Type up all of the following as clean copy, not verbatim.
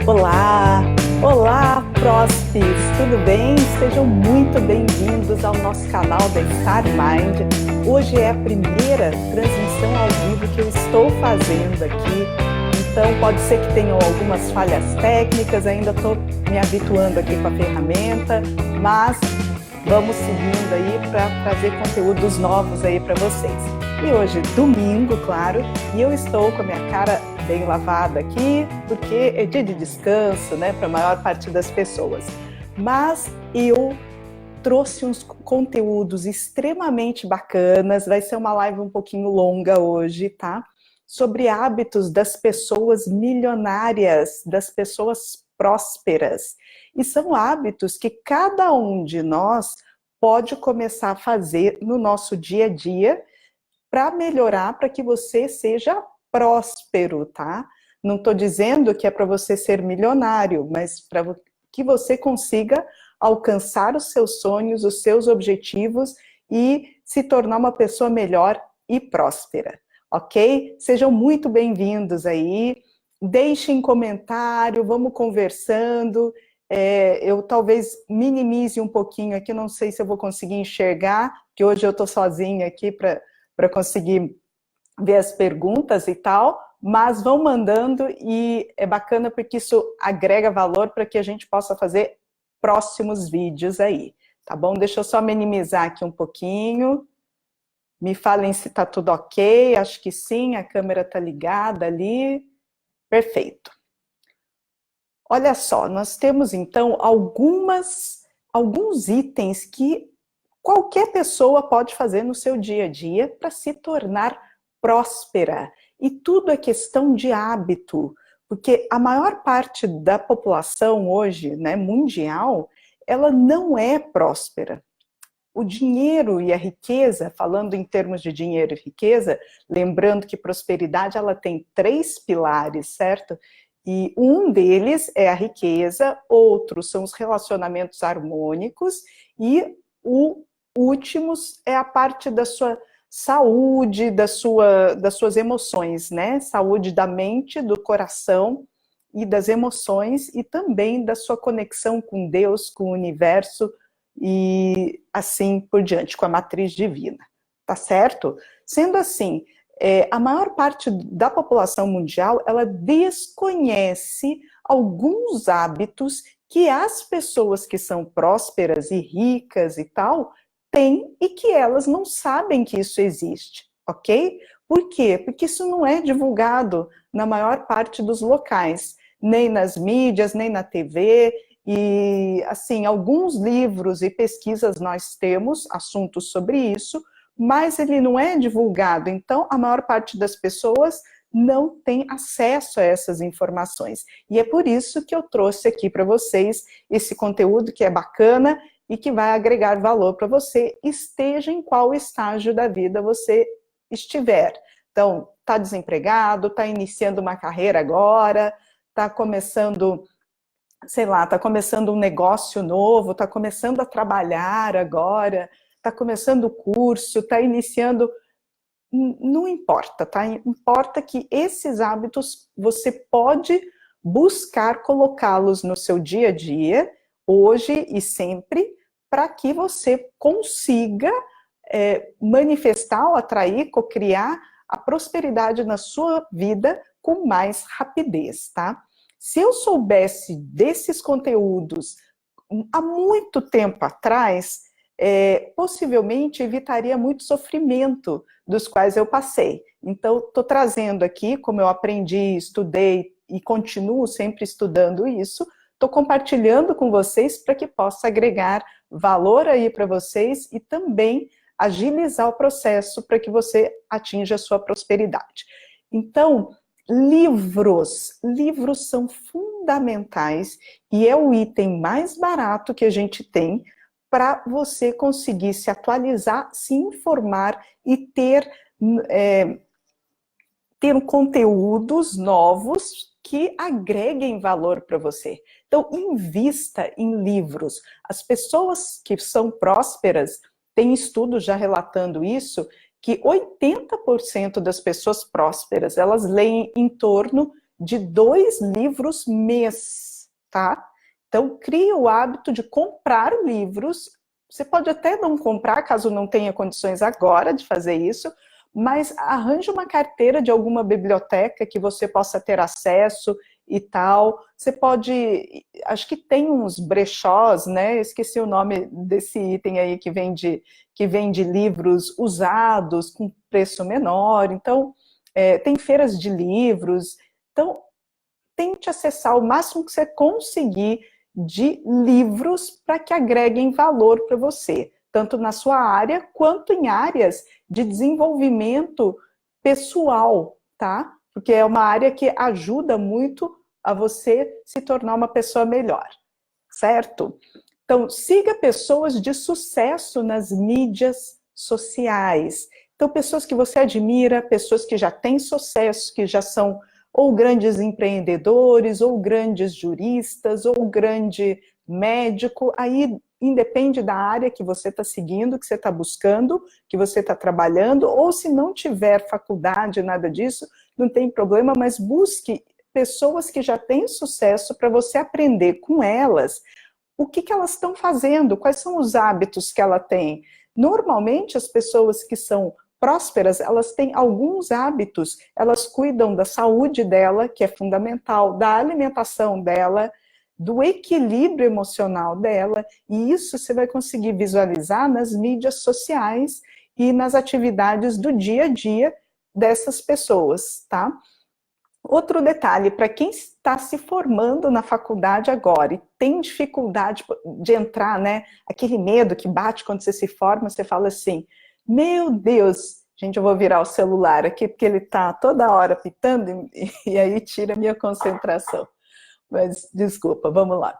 Olá, olá, próspers, tudo bem? Sejam muito bem-vindos ao nosso canal da Star Mind. Hoje é a primeira transmissão ao vivo que eu estou fazendo aqui, então pode ser que tenham algumas falhas técnicas, ainda estou me habituando aqui com a ferramenta, mas vamos seguindo aí para trazer conteúdos novos aí para vocês. E hoje, domingo, claro, e eu estou com a minha cara bem lavada aqui, porque é dia de descanso, né, para a maior parte das pessoas. Mas eu trouxe uns conteúdos extremamente bacanas, vai ser uma live um pouquinho longa hoje, tá? Sobre hábitos das pessoas milionárias, das pessoas prósperas. E são hábitos que cada um de nós pode começar a fazer no nosso dia a dia para melhorar, para que você seja próspero, tá? Não estou dizendo que é para você ser milionário, mas para que você consiga alcançar os seus sonhos, os seus objetivos e se tornar uma pessoa melhor e próspera, ok? Sejam muito bem-vindos aí, deixem comentário, vamos conversando. Eu talvez minimize um pouquinho aqui, não sei se eu vou conseguir enxergar, que hoje eu estou sozinha aqui para conseguir ver as perguntas e tal, mas vão mandando e é bacana porque isso agrega valor para que a gente possa fazer próximos vídeos aí, tá bom? Deixa eu só minimizar aqui um pouquinho, me falem se tá tudo ok, acho que sim, a câmera tá ligada ali, perfeito. Olha só, nós temos então alguns itens que qualquer pessoa pode fazer no seu dia a dia para se tornar próspera. E tudo é questão de hábito, porque a maior parte da população hoje, né, mundial, ela não é próspera. O dinheiro e a riqueza, falando em termos de dinheiro e riqueza, lembrando que prosperidade ela tem 3 pilares, certo? E um deles é a riqueza, outros são os relacionamentos harmônicos e o últimos é a parte da sua saúde, das suas emoções, né? Saúde da mente, do coração e das emoções e também da sua conexão com Deus, com o universo e assim por diante, com a matriz divina, tá certo? Sendo assim, a maior parte da população mundial, ela desconhece alguns hábitos que as pessoas que são prósperas e ricas e tal, têm e que elas não sabem que isso existe, ok? Por quê? Porque isso não é divulgado na maior parte dos locais, nem nas mídias, nem na TV, e assim, alguns livros e pesquisas nós temos assuntos sobre isso, mas ele não é divulgado, então a maior parte das pessoas não tem acesso a essas informações. E é por isso que eu trouxe aqui para vocês esse conteúdo que é bacana e que vai agregar valor para você, esteja em qual estágio da vida você estiver. Então, está desempregado, está iniciando uma carreira agora, está começando, sei lá, está começando um negócio novo, está começando a trabalhar agora, está começando o curso, está iniciando, não importa, tá? Importa que esses hábitos você pode buscar colocá-los no seu dia a dia, hoje e sempre, para que você consiga manifestar ou atrair, cocriar a prosperidade na sua vida com mais rapidez, tá? Se eu soubesse desses conteúdos há muito tempo atrás, possivelmente evitaria muito sofrimento dos quais eu passei. Então, estou trazendo aqui, como eu aprendi, estudei e continuo sempre estudando isso, estou compartilhando com vocês para que possa agregar valor aí para vocês e também agilizar o processo para que você atinja a sua prosperidade. Então, livros são fundamentais e é o item mais barato que a gente tem para você conseguir se atualizar, se informar e ter conteúdos novos que agreguem valor para você. Então, invista em livros. As pessoas que são prósperas, tem estudos já relatando isso, que 80% das pessoas prósperas, elas leem em torno de 2 livros mês, tá? Então, crie o hábito de comprar livros. Você pode até não comprar, caso não tenha condições agora de fazer isso, mas arranje uma carteira de alguma biblioteca que você possa ter acesso e tal. Você pode, acho que tem uns brechós, né? Esqueci o nome desse item aí que vende livros usados com preço menor. Então, tem feiras de livros. Então, tente acessar o máximo que você conseguir de livros para que agreguem valor para você, tanto na sua área quanto em áreas de desenvolvimento pessoal, tá? Porque é uma área que ajuda muito a você se tornar uma pessoa melhor, certo? Então, siga pessoas de sucesso nas mídias sociais. Então, pessoas que você admira, pessoas que já têm sucesso, que já são ou grandes empreendedores, ou grandes juristas, ou grande médico, aí independe da área que você está seguindo, que você está buscando, que você está trabalhando, ou se não tiver faculdade, nada disso, não tem problema, mas busque pessoas que já têm sucesso para você aprender com elas o que elas estão fazendo, quais são os hábitos que ela tem. Normalmente, as pessoas que são prósperas, elas têm alguns hábitos, elas cuidam da saúde dela, que é fundamental, da alimentação dela, do equilíbrio emocional dela, e isso você vai conseguir visualizar nas mídias sociais e nas atividades do dia a dia dessas pessoas, tá? Outro detalhe, para quem está se formando na faculdade agora e tem dificuldade de entrar, né? Aquele medo que bate quando você se forma, você fala assim, meu Deus, gente, eu vou virar o celular aqui, porque ele está toda hora pitando e aí tira a minha concentração. Mas, desculpa, vamos lá.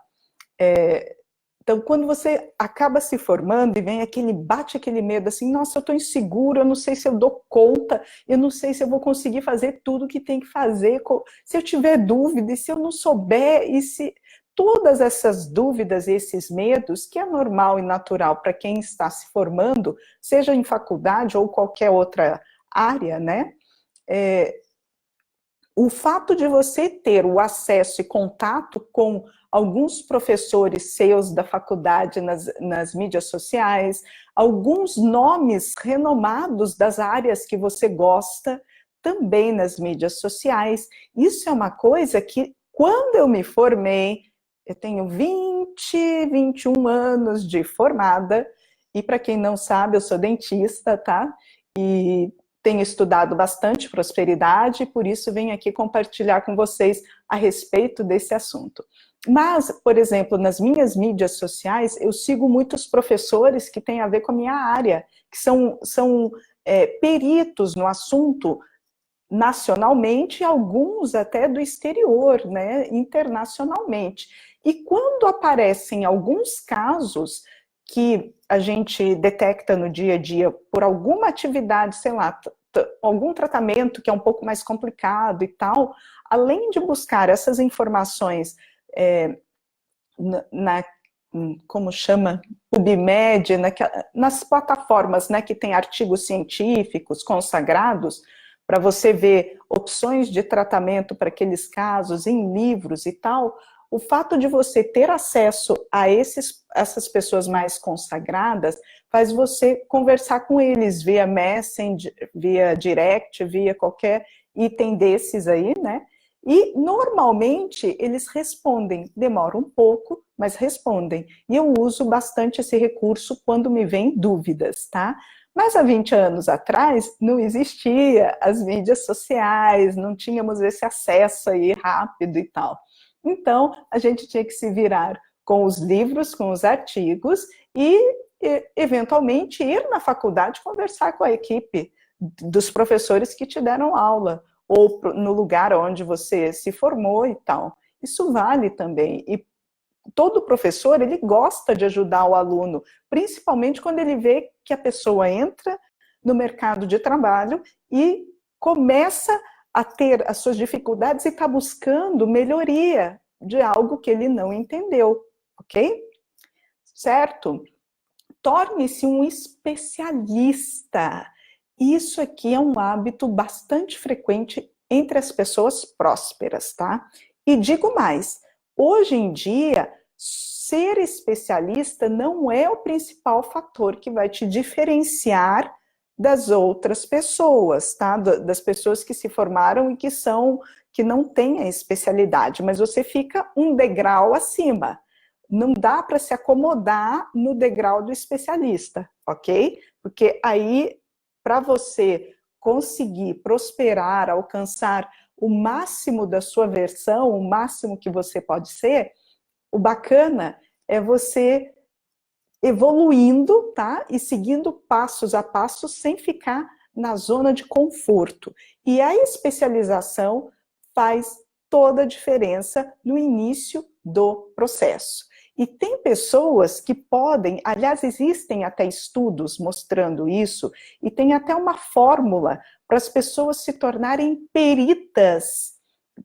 Então, quando você acaba se formando e vem bate aquele medo assim, nossa, eu estou inseguro, eu não sei se eu dou conta, eu não sei se eu vou conseguir fazer tudo o que tem que fazer, se eu tiver dúvida, e se eu não souber, e se todas essas dúvidas e esses medos, que é normal e natural para quem está se formando, seja em faculdade ou qualquer outra área, né? O fato de você ter o acesso e contato com alguns professores seus da faculdade nas mídias sociais, alguns nomes renomados das áreas que você gosta, também nas mídias sociais. Isso é uma coisa que, quando eu me formei, eu tenho 21 anos de formada, e para quem não sabe, eu sou dentista, tá? E tenho estudado bastante prosperidade, e por isso venho aqui compartilhar com vocês a respeito desse assunto. Mas, por exemplo, nas minhas mídias sociais, eu sigo muitos professores que têm a ver com a minha área, que são peritos no assunto nacionalmente, alguns até do exterior, né, internacionalmente. E quando aparecem alguns casos que a gente detecta no dia a dia por alguma atividade, sei lá, algum tratamento que é um pouco mais complicado e tal, além de buscar essas informações como chama, PubMed, nas plataformas, né, que tem artigos científicos consagrados, para você ver opções de tratamento para aqueles casos em livros e tal, o fato de você ter acesso a essas pessoas mais consagradas faz você conversar com eles via Messenger, via Direct, via qualquer item desses aí, né? E, normalmente, eles respondem. Demora um pouco, mas respondem. E eu uso bastante esse recurso quando me vêm dúvidas, tá? Mas há 20 anos atrás, não existia as mídias sociais, não tínhamos esse acesso aí rápido e tal. Então, a gente tinha que se virar com os livros, com os artigos e, eventualmente, ir na faculdade conversar com a equipe dos professores que te deram aula, ou no lugar onde você se formou e tal. Isso vale também. E todo professor, ele gosta de ajudar o aluno, principalmente quando ele vê que a pessoa entra no mercado de trabalho e começa a ter as suas dificuldades e está buscando melhoria de algo que ele não entendeu, ok? Certo? Torne-se um especialista. Isso aqui é um hábito bastante frequente entre as pessoas prósperas, tá? E digo mais, hoje em dia, ser especialista não é o principal fator que vai te diferenciar das outras pessoas, tá? Das pessoas que se formaram e que não têm a especialidade, mas você fica um degrau acima. Não dá para se acomodar no degrau do especialista, ok? Porque aí, para você conseguir prosperar, alcançar o máximo da sua versão, o máximo que você pode ser, o bacana é você evoluindo, tá? E seguindo passos a passos sem ficar na zona de conforto. E a especialização faz toda a diferença no início do processo. E tem pessoas que podem, aliás, existem até estudos mostrando isso, e tem até uma fórmula para as pessoas se tornarem peritas.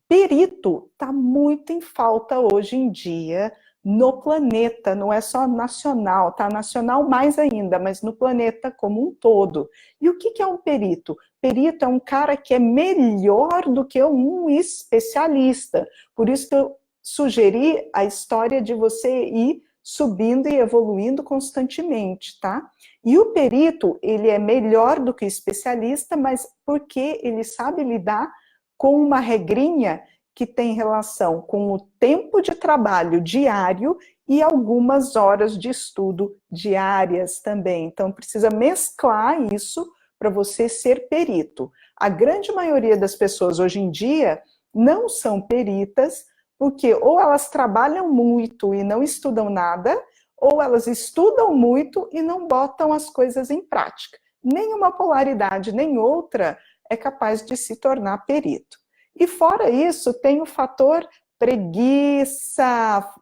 Perito está muito em falta hoje em dia no planeta, não é só nacional, tá? Nacional mais ainda, mas no planeta como um todo. E o que é um perito? Perito é um cara que é melhor do que um especialista. Por isso que eu sugeri a história de você ir subindo e evoluindo constantemente, tá? E o perito, ele é melhor do que o especialista, mas porque ele sabe lidar com uma regrinha que tem relação com o tempo de trabalho diário e algumas horas de estudo diárias também. Então, precisa mesclar isso para você ser perito. A grande maioria das pessoas hoje em dia não são peritas, porque ou elas trabalham muito e não estudam nada, ou elas estudam muito e não botam as coisas em prática. Nenhuma polaridade, nem outra é capaz de se tornar perito. E fora isso, tem o fator preguiça,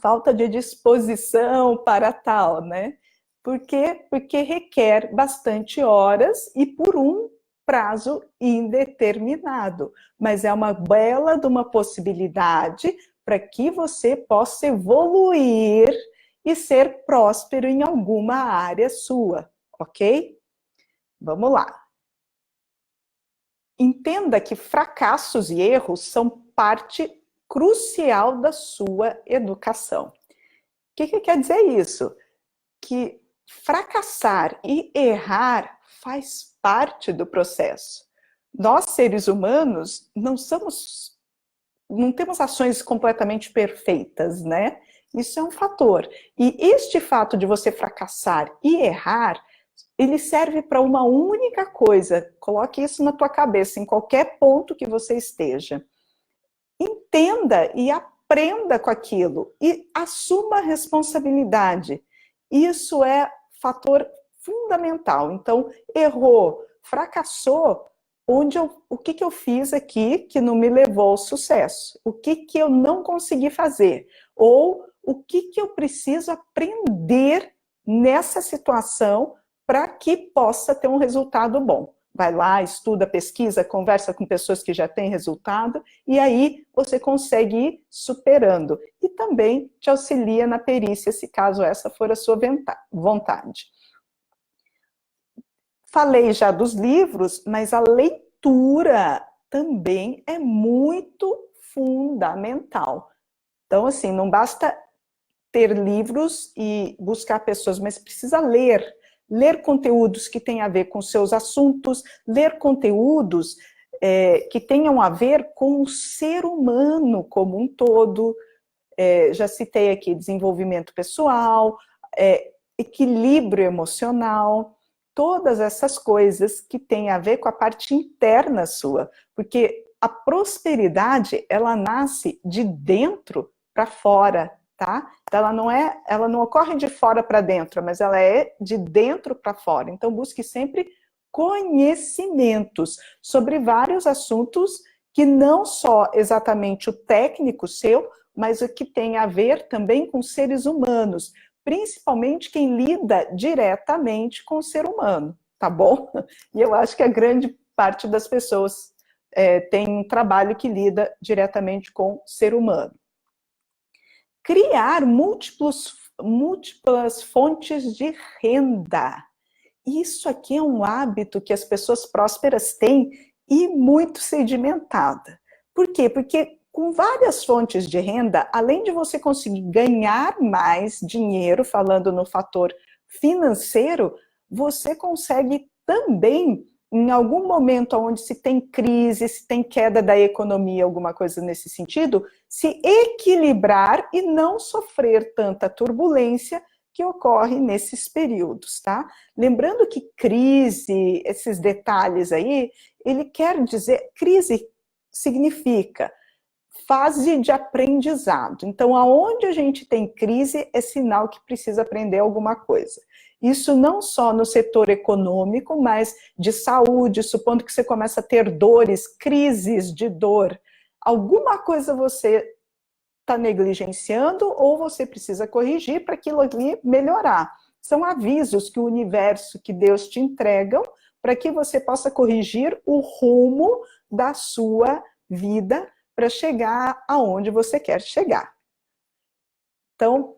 falta de disposição para tal, né? Por quê? Porque requer bastante horas e por um prazo indeterminado. Mas é uma bela de uma possibilidade para que você possa evoluir e ser próspero em alguma área sua, ok? Vamos lá. Entenda que fracassos e erros são parte crucial da sua educação. O que quer dizer isso? Que fracassar e errar faz parte do processo. Nós, seres humanos, não temos ações completamente perfeitas, né? Isso é um fator. E este fato de você fracassar e errar, ele serve para uma única coisa. Coloque isso na tua cabeça, em qualquer ponto que você esteja. Entenda e aprenda com aquilo e assuma a responsabilidade. Isso é fator fundamental. Então, errou, fracassou, o que eu fiz aqui que não me levou ao sucesso? O que eu não consegui fazer? Ou o que eu preciso aprender nessa situação para que possa ter um resultado bom? Vai lá, estuda, pesquisa, conversa com pessoas que já têm resultado, e aí você consegue ir superando. E também te auxilia na perícia, se caso essa for a sua vontade. Falei já dos livros, mas a leitura também é muito fundamental. Então, assim, não basta ter livros e buscar pessoas, mas precisa ler. Ler conteúdos que tenham a ver com seus assuntos, ler conteúdos que tenham a ver com o ser humano como um todo. Já citei aqui desenvolvimento pessoal, equilíbrio emocional, todas essas coisas que têm a ver com a parte interna sua, porque a prosperidade, ela nasce de dentro para fora, tá? Ela não ocorre de fora para dentro, mas ela é de dentro para fora. Então, busque sempre conhecimentos sobre vários assuntos que não só exatamente o técnico seu, mas o que tem a ver também com seres humanos, principalmente quem lida diretamente com o ser humano, tá bom? E eu acho que a grande parte das pessoas tem um trabalho que lida diretamente com o ser humano. Criar múltiplas fontes de renda. Isso aqui é um hábito que as pessoas prósperas têm, e muito sedimentada. Por quê? Porque com várias fontes de renda, além de você conseguir ganhar mais dinheiro, falando no fator financeiro, você consegue também, em algum momento onde se tem crise, se tem queda da economia, alguma coisa nesse sentido, se equilibrar e não sofrer tanta turbulência que ocorre nesses períodos, tá? Lembrando que crise, esses detalhes aí, ele quer dizer, crise significa fase de aprendizado. Então, aonde a gente tem crise, é sinal que precisa aprender alguma coisa. Isso não só no setor econômico, mas de saúde, supondo que você começa a ter dores, crises de dor. Alguma coisa você está negligenciando ou você precisa corrigir para aquilo ali melhorar. São avisos que o universo, que Deus te entregam para que você possa corrigir o rumo da sua vida para chegar aonde você quer chegar. Então,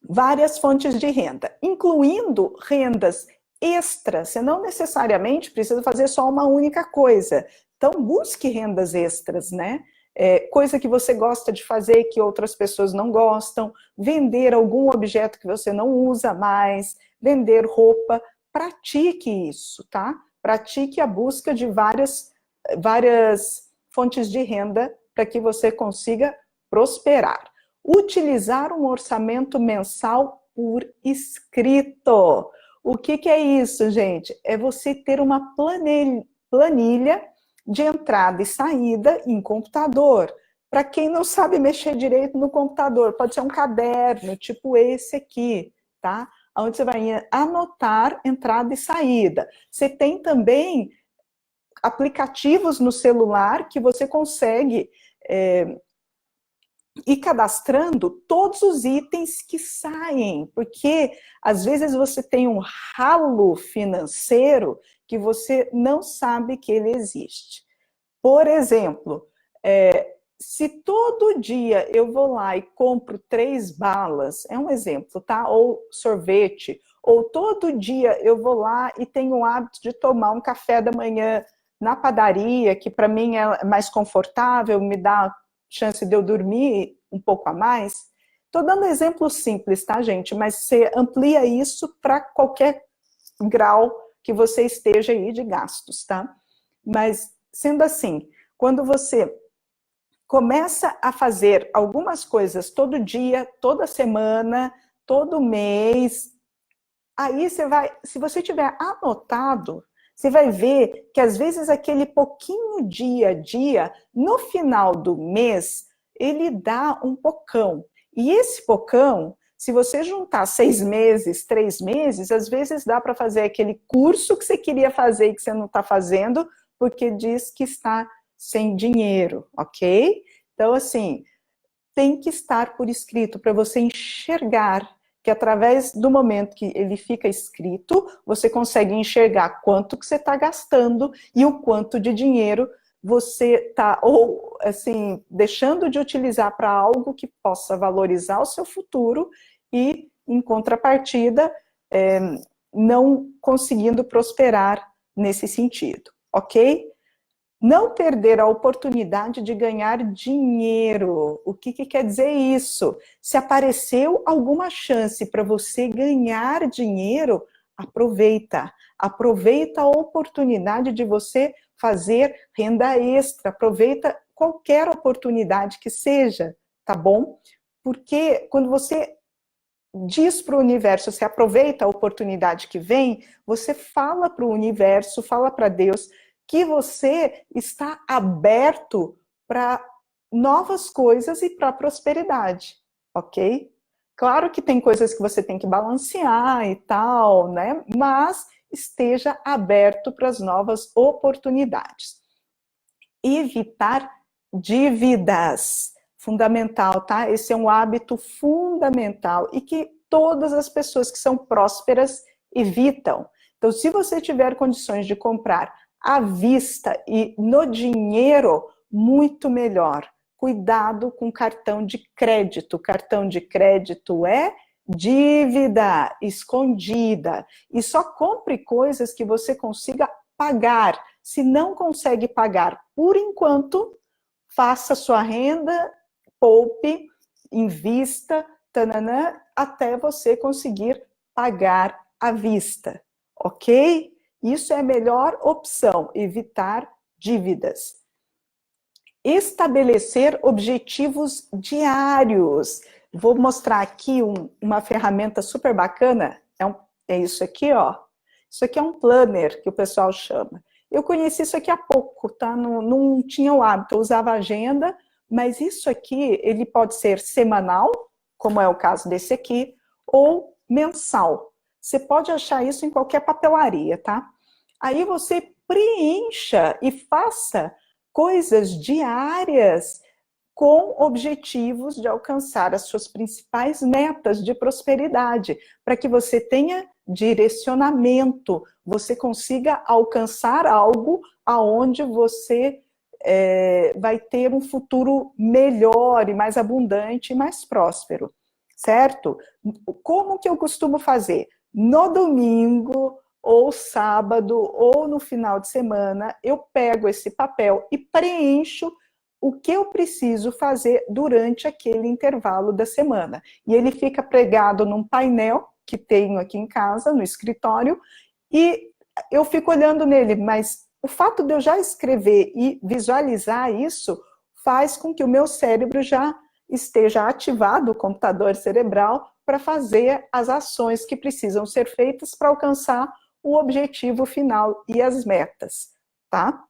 várias fontes de renda, incluindo rendas extras. Você não necessariamente precisa fazer só uma única coisa. Então, busque rendas extras, né? Coisa que você gosta de fazer, que outras pessoas não gostam, vender algum objeto que você não usa mais, vender roupa, pratique isso, tá? Pratique a busca de várias fontes de renda para que você consiga prosperar. Utilizar um orçamento mensal por escrito. O que é isso, gente? É você ter uma planilha de entrada e saída em computador. Para quem não sabe mexer direito no computador, pode ser um caderno, tipo esse aqui, tá? Onde você vai anotar entrada e saída. Você tem também aplicativos no celular que você consegue ir cadastrando todos os itens que saem, porque às vezes você tem um ralo financeiro que você não sabe que ele existe. Por exemplo, se todo dia eu vou lá e compro 3 balas, é um exemplo, tá? Ou sorvete, ou todo dia eu vou lá e tenho o hábito de tomar um café da manhã na padaria, que para mim é mais confortável, me dá chance de eu dormir um pouco a mais. Estou dando exemplos simples, tá, gente? Mas você amplia isso para qualquer grau que você esteja aí de gastos, tá? Mas, sendo assim, quando você começa a fazer algumas coisas todo dia, toda semana, todo mês, aí você vai, se você tiver anotado, você vai ver que às vezes aquele pouquinho dia a dia, no final do mês, ele dá um pocão. E esse pocão, se você juntar 6 meses, 3 meses, às vezes dá para fazer aquele curso que você queria fazer e que você não está fazendo, porque diz que está sem dinheiro, ok? Então, assim, tem que estar por escrito para você enxergar que através do momento que ele fica escrito, você consegue enxergar quanto que você está gastando e o quanto de dinheiro você está, ou assim, deixando de utilizar para algo que possa valorizar o seu futuro e, em contrapartida, não conseguindo prosperar nesse sentido, ok? Não perder a oportunidade de ganhar dinheiro. O que quer dizer isso? Se apareceu alguma chance para você ganhar dinheiro, aproveita. Aproveita a oportunidade de você fazer renda extra. Aproveita qualquer oportunidade que seja, tá bom? Porque quando você diz para o universo, você aproveita a oportunidade que vem, você fala para o universo, fala para Deus, que você está aberto para novas coisas e para prosperidade, ok? Claro que tem coisas que você tem que balancear e tal, né? Mas esteja aberto para as novas oportunidades. Evitar dívidas. Fundamental, tá? Esse é um hábito fundamental e que todas as pessoas que são prósperas evitam. Então, se você tiver condições de comprar à vista e no dinheiro, muito melhor. Cuidado com cartão de crédito. Cartão de crédito é dívida escondida. E só compre coisas que você consiga pagar. Se não consegue pagar por enquanto, faça sua renda, poupe, invista, tananã, até você conseguir pagar à vista, ok? Isso é a melhor opção, evitar dívidas. Estabelecer objetivos diários. Vou mostrar aqui uma ferramenta super bacana, é isso aqui, ó. Isso aqui é um planner, que o pessoal chama. Eu conheci isso aqui há pouco, tá? Não tinha o hábito, eu usava agenda, mas isso aqui, ele pode ser semanal, como é o caso desse aqui, ou mensal. Você pode achar isso em qualquer papelaria, tá? Aí você preencha e faça coisas diárias com objetivos de alcançar as suas principais metas de prosperidade, para que você tenha direcionamento, você consiga alcançar algo aonde você vai ter um futuro melhor e mais abundante e mais próspero, certo? Como que eu costumo fazer? No domingo, ou sábado, ou no final de semana, eu pego esse papel e preencho o que eu preciso fazer durante aquele intervalo da semana. E ele fica pregado num painel que tenho aqui em casa, no escritório, e eu fico olhando nele, mas o fato de eu já escrever e visualizar isso faz com que o meu cérebro já esteja ativado, o computador cerebral, para fazer as ações que precisam ser feitas para alcançar o objetivo final e as metas, tá?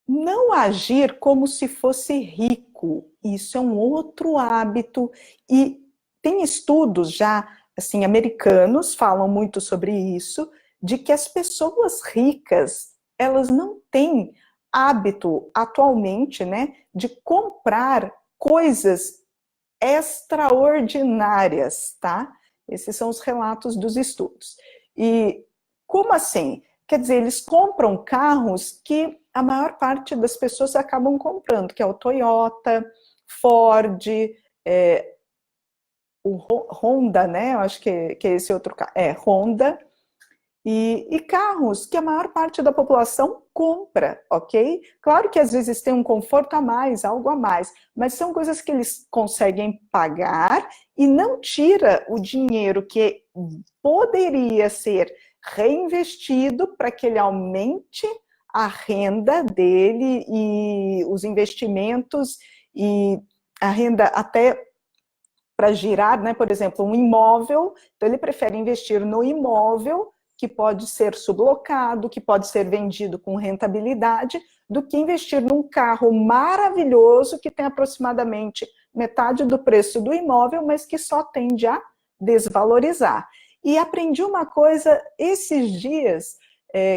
Não agir como se fosse rico, isso é um outro hábito, e tem estudos já, assim, americanos falam muito sobre isso, de que as pessoas ricas, elas não têm hábito atualmente, né, de comprar coisas extraordinárias, tá? Esses são os relatos dos estudos. E como assim? Quer dizer, eles compram carros que a maior parte das pessoas acabam comprando, que é o Toyota, Ford, o Honda, né? Eu acho que é esse outro carro. É, Honda. E carros que a maior parte da população compra, ok? Claro que às vezes tem um conforto a mais, algo a mais, mas são coisas que eles conseguem pagar e não tira o dinheiro que poderia ser reinvestido para que ele aumente a renda dele e os investimentos e a renda até para girar, né? Por exemplo, um imóvel, então ele prefere investir no imóvel que pode ser sublocado, que pode ser vendido com rentabilidade, do que investir num carro maravilhoso que tem aproximadamente metade do preço do imóvel, mas que só tende a desvalorizar. E aprendi uma coisa esses dias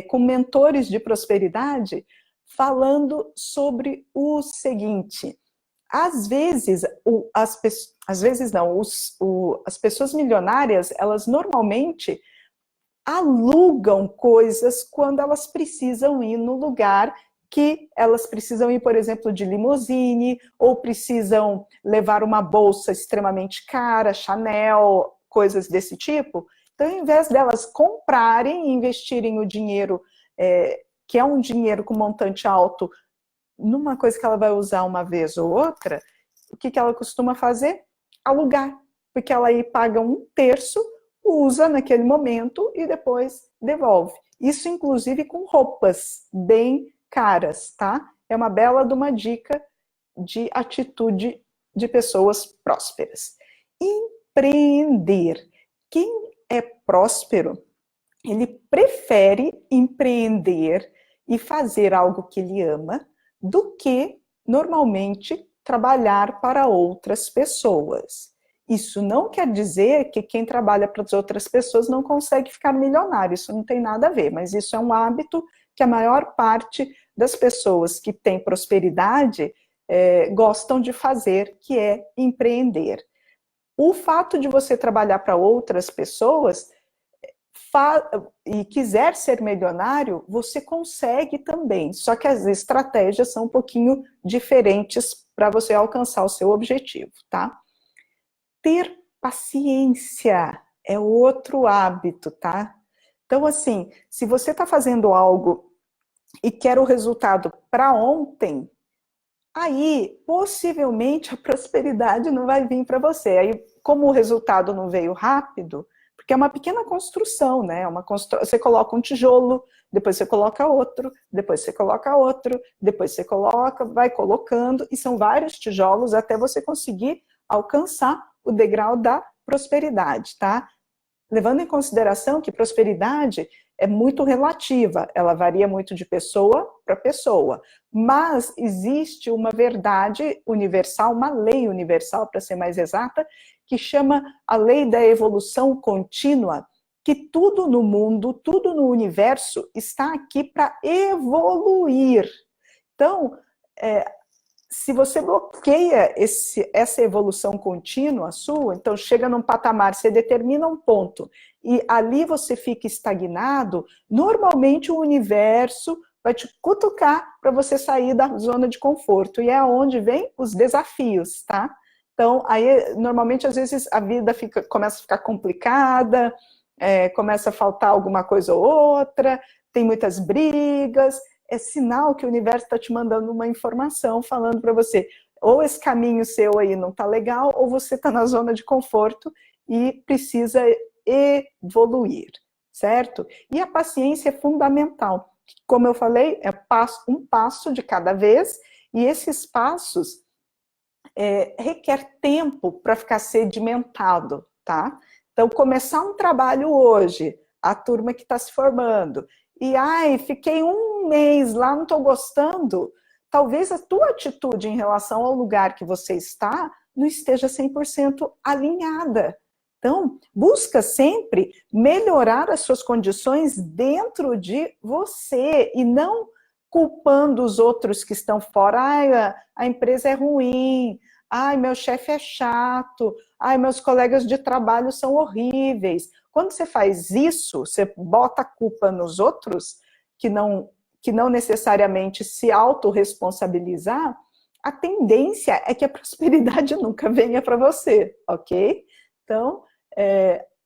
com mentores de prosperidade, falando sobre o seguinte: às vezes, as pessoas milionárias, elas normalmente alugam coisas quando elas precisam ir no lugar que elas precisam ir, por exemplo, de limusine, ou precisam levar uma bolsa extremamente cara, Chanel, coisas desse tipo. Então, ao invés delas comprarem e investirem o dinheiro, que é um dinheiro com montante alto, numa coisa que ela vai usar uma vez ou outra, o que ela costuma fazer? Alugar, porque ela aí paga um terço, usa naquele momento e depois devolve. Isso, inclusive, com roupas bem caras, tá? É uma bela de uma dica de atitude de pessoas prósperas. Empreender. Quem é próspero, ele prefere empreender e fazer algo que ele ama do que, normalmente, trabalhar para outras pessoas. Isso não quer dizer que quem trabalha para as outras pessoas não consegue ficar milionário, isso não tem nada a ver, mas isso é um hábito que a maior parte das pessoas que têm prosperidade gostam de fazer, que é empreender. O fato de você trabalhar para outras pessoas e quiser ser milionário, você consegue também, só que as estratégias são um pouquinho diferentes para você alcançar o seu objetivo, tá? Ter paciência é outro hábito, tá? Então, assim, se você está fazendo algo e quer o resultado para ontem, aí possivelmente a prosperidade não vai vir para você. Aí, como o resultado não veio rápido, porque é uma pequena construção, né? Você coloca um tijolo, depois você coloca outro, depois você coloca outro, depois você coloca, vai colocando, e são vários tijolos até você conseguir alcançar o degrau da prosperidade, tá? Levando em consideração que prosperidade é muito relativa, ela varia muito de pessoa para pessoa, mas existe uma verdade universal, uma lei universal, para ser mais exata, que chama a lei da evolução contínua, que tudo no mundo, tudo no universo está aqui para evoluir. Então, se você bloqueia essa evolução contínua sua, então chega num patamar, você determina um ponto, e ali você fica estagnado, normalmente o universo vai te cutucar para você sair da zona de conforto, e é onde vem os desafios, tá? Então, aí, normalmente, às vezes, a vida começa a ficar complicada, começa a faltar alguma coisa ou outra, tem muitas brigas, é sinal que o universo está te mandando uma informação falando para você, ou esse caminho seu aí não está legal, ou você está na zona de conforto e precisa evoluir, certo? E a paciência é fundamental. Como eu falei, é um passo de cada vez, e esses passos requer tempo para ficar sedimentado, tá? Então, começar um trabalho hoje, a turma que está se formando, e fiquei um mês lá, não estou gostando, talvez a tua atitude em relação ao lugar que você está não esteja 100% alinhada. Então, busca sempre melhorar as suas condições dentro de você e não culpando os outros que estão fora. A empresa é ruim, meu chefe é chato, meus colegas de trabalho são horríveis. Quando você faz isso, você bota a culpa nos outros, que não necessariamente se autorresponsabilizar, a tendência é que a prosperidade nunca venha para você, ok? Então,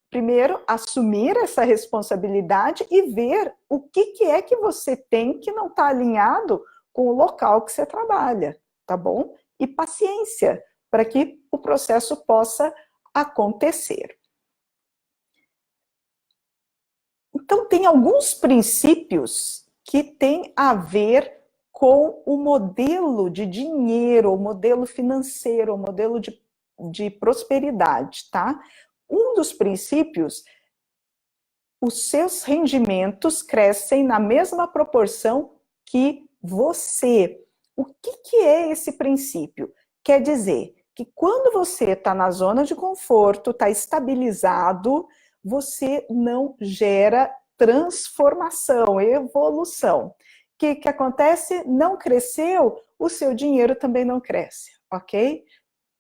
primeiro, assumir essa responsabilidade e ver o que é que você tem que não está alinhado com o local que você trabalha, tá bom? E paciência, para que o processo possa acontecer. Então, tem alguns princípios que têm a ver com o modelo de dinheiro, o modelo financeiro, o modelo de prosperidade, tá? Um dos princípios, os seus rendimentos crescem na mesma proporção que você. O que é esse princípio? Quer dizer que quando você está na zona de conforto, está estabilizado, você não gera transformação, evolução. O que acontece? Não cresceu, o seu dinheiro também não cresce, ok?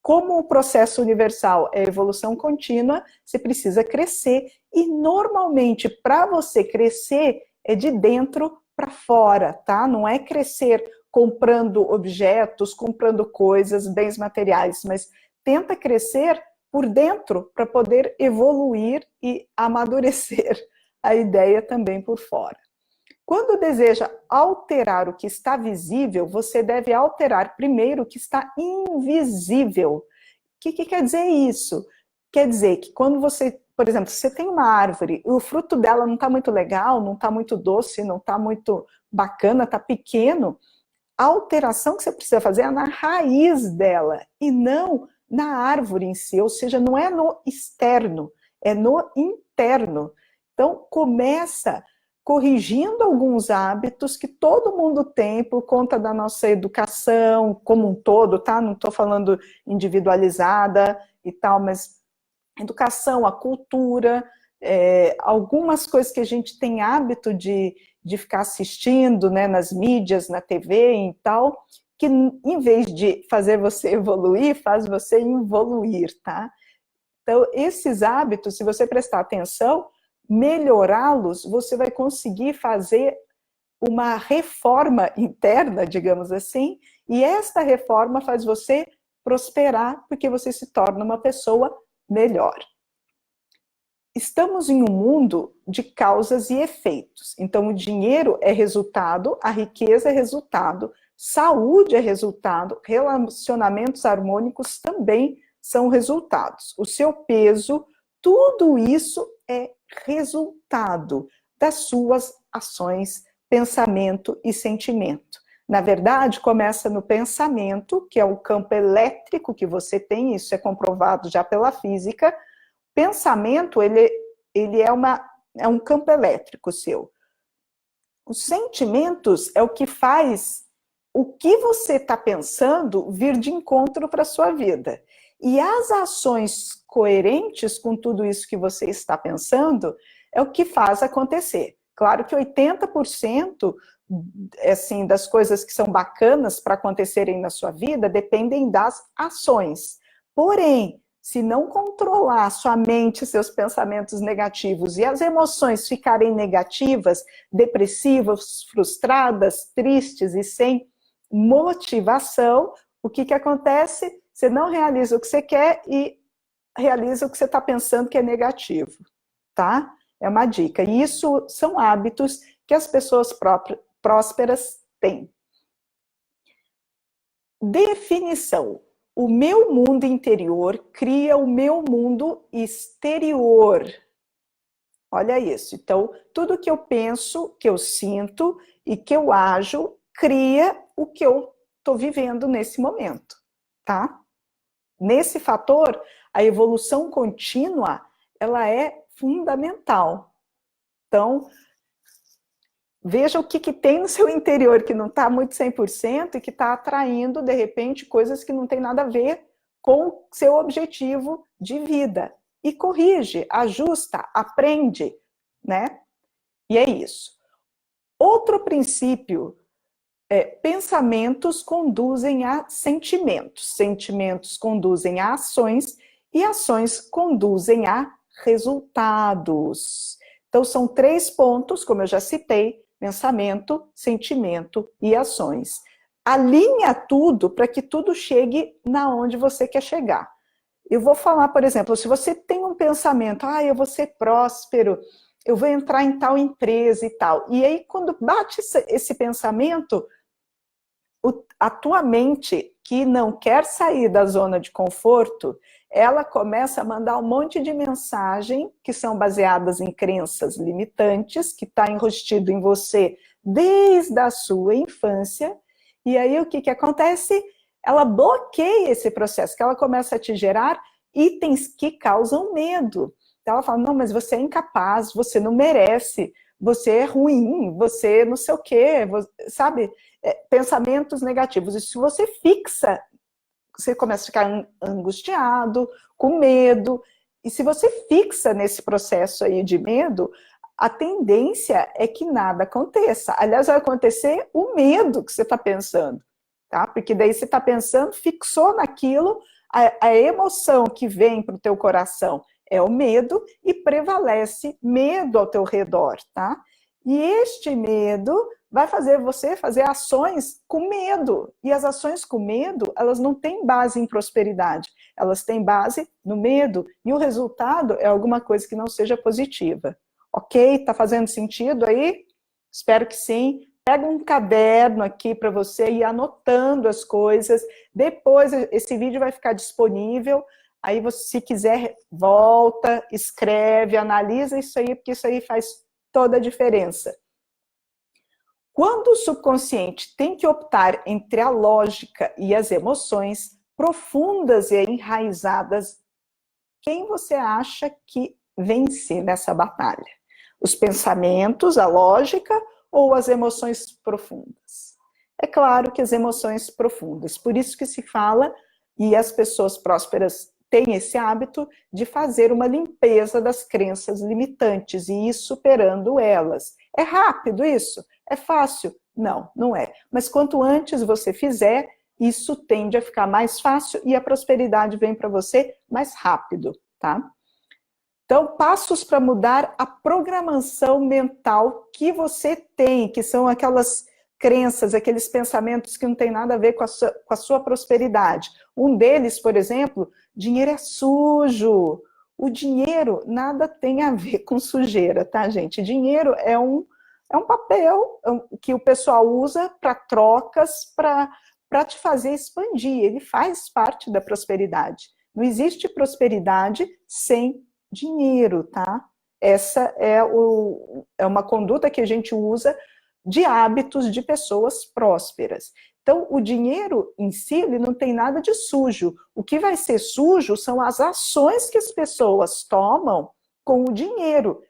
Como o processo universal é evolução contínua, você precisa crescer. E normalmente, para você crescer, é de dentro para fora, tá? Não é crescer comprando objetos, comprando coisas, bens materiais, mas tenta crescer por dentro para poder evoluir e amadurecer a ideia também por fora. Quando deseja alterar o que está visível, você deve alterar primeiro o que está invisível. O que quer dizer isso? Quer dizer que quando você, por exemplo, você tem uma árvore e o fruto dela não está muito legal, não está muito doce, não está muito bacana, está pequeno, a alteração que você precisa fazer é na raiz dela e não na árvore em si, ou seja, não é no externo, é no interno. Então, começa corrigindo alguns hábitos que todo mundo tem por conta da nossa educação como um todo, tá? Não estou falando individualizada e tal, mas educação, a cultura, algumas coisas que a gente tem hábito de ficar assistindo, né, nas mídias, na TV e tal, que em vez de fazer você evoluir, faz você involuir, tá? Então, esses hábitos, se você prestar atenção, melhorá-los, você vai conseguir fazer uma reforma interna, digamos assim, e esta reforma faz você prosperar, porque você se torna uma pessoa melhor. estamos em um mundo de causas e efeitos. Então, o dinheiro é resultado, a riqueza é resultado, saúde é resultado, relacionamentos harmônicos também são resultados. O seu peso, tudo isso é resultado das suas ações, pensamento e sentimento. Na verdade, começa no pensamento, que é o campo elétrico que você tem, isso é comprovado já pela física. Pensamento, ele é um campo elétrico seu. Os sentimentos é o que faz o que você está pensando vir de encontro para a sua vida. E as ações coerentes com tudo isso que você está pensando é o que faz acontecer. Claro que 80% assim, das coisas que são bacanas para acontecerem na sua vida dependem das ações. Porém, se não controlar sua mente, seus pensamentos negativos e as emoções ficarem negativas, depressivas, frustradas, tristes e sem motivação, o que acontece? Você não realiza o que você quer e realiza o que você está pensando que é negativo, tá? É uma dica. E isso são hábitos que as pessoas prósperas têm. Definição. O meu mundo interior cria o meu mundo exterior. Olha isso. Então, tudo que eu penso, que eu sinto e que eu ajo, cria o que eu estou vivendo nesse momento, tá? Nesse fator, a evolução contínua, ela é fundamental. Então, veja o que tem no seu interior que não está muito 100% e que está atraindo, de repente, coisas que não tem nada a ver com o seu objetivo de vida. E corrige, ajusta, aprende, né? E é isso. Outro princípio é pensamentos conduzem a sentimentos, sentimentos conduzem a ações e ações conduzem a resultados. Então, são 3 pontos, como eu já citei, pensamento, sentimento e ações. Alinha tudo para que tudo chegue na onde você quer chegar. Eu vou falar, por exemplo, se você tem um pensamento, eu vou ser próspero, eu vou entrar em tal empresa e tal. E aí, quando bate esse pensamento, a tua mente, que não quer sair da zona de conforto, ela começa a mandar um monte de mensagem que são baseadas em crenças limitantes, que está enrustido em você desde a sua infância, e aí o que acontece? Ela bloqueia esse processo, que ela começa a te gerar itens que causam medo. Então ela fala, não, mas você é incapaz, você não merece, você é ruim, você não sei o quê, sabe? Pensamentos negativos. E se você fixa, você começa a ficar angustiado, com medo. E se você fixa nesse processo aí de medo, a tendência é que nada aconteça. Aliás, vai acontecer o medo que você está pensando, tá? Porque daí você está pensando, fixou naquilo, a emoção que vem para o teu coração é o medo e prevalece medo ao teu redor, tá? E este medo vai fazer você fazer ações com medo. E as ações com medo, elas não têm base em prosperidade. Elas têm base no medo. E o resultado é alguma coisa que não seja positiva. Ok? Tá fazendo sentido aí? Espero que sim. Pega um caderno aqui para você ir anotando as coisas. Depois esse vídeo vai ficar disponível. Aí você, se quiser, volta, escreve, analisa isso aí, porque isso aí faz toda a diferença. Quando o subconsciente tem que optar entre a lógica e as emoções profundas e enraizadas, quem você acha que vence nessa batalha? Os pensamentos, a lógica ou as emoções profundas? É claro que as emoções profundas. Por isso que se fala, e as pessoas prósperas têm esse hábito de fazer uma limpeza das crenças limitantes e ir superando elas. É rápido isso? É fácil? Não, não é. Mas quanto antes você fizer, isso tende a ficar mais fácil e a prosperidade vem para você mais rápido, tá? Então, passos para mudar a programação mental que você tem, que são aquelas crenças, aqueles pensamentos que não tem nada a ver com a sua prosperidade. Um deles, por exemplo, dinheiro é sujo, O dinheiro nada tem a ver com sujeira, tá, gente? Dinheiro é um papel que o pessoal usa para trocas, para te fazer expandir. Ele faz parte da prosperidade. Não existe prosperidade sem dinheiro, tá? Essa é uma conduta que a gente usa de hábitos de pessoas prósperas. Então, o dinheiro em si, ele não tem nada de sujo. O que vai ser sujo são as ações que as pessoas tomam com o dinheiro.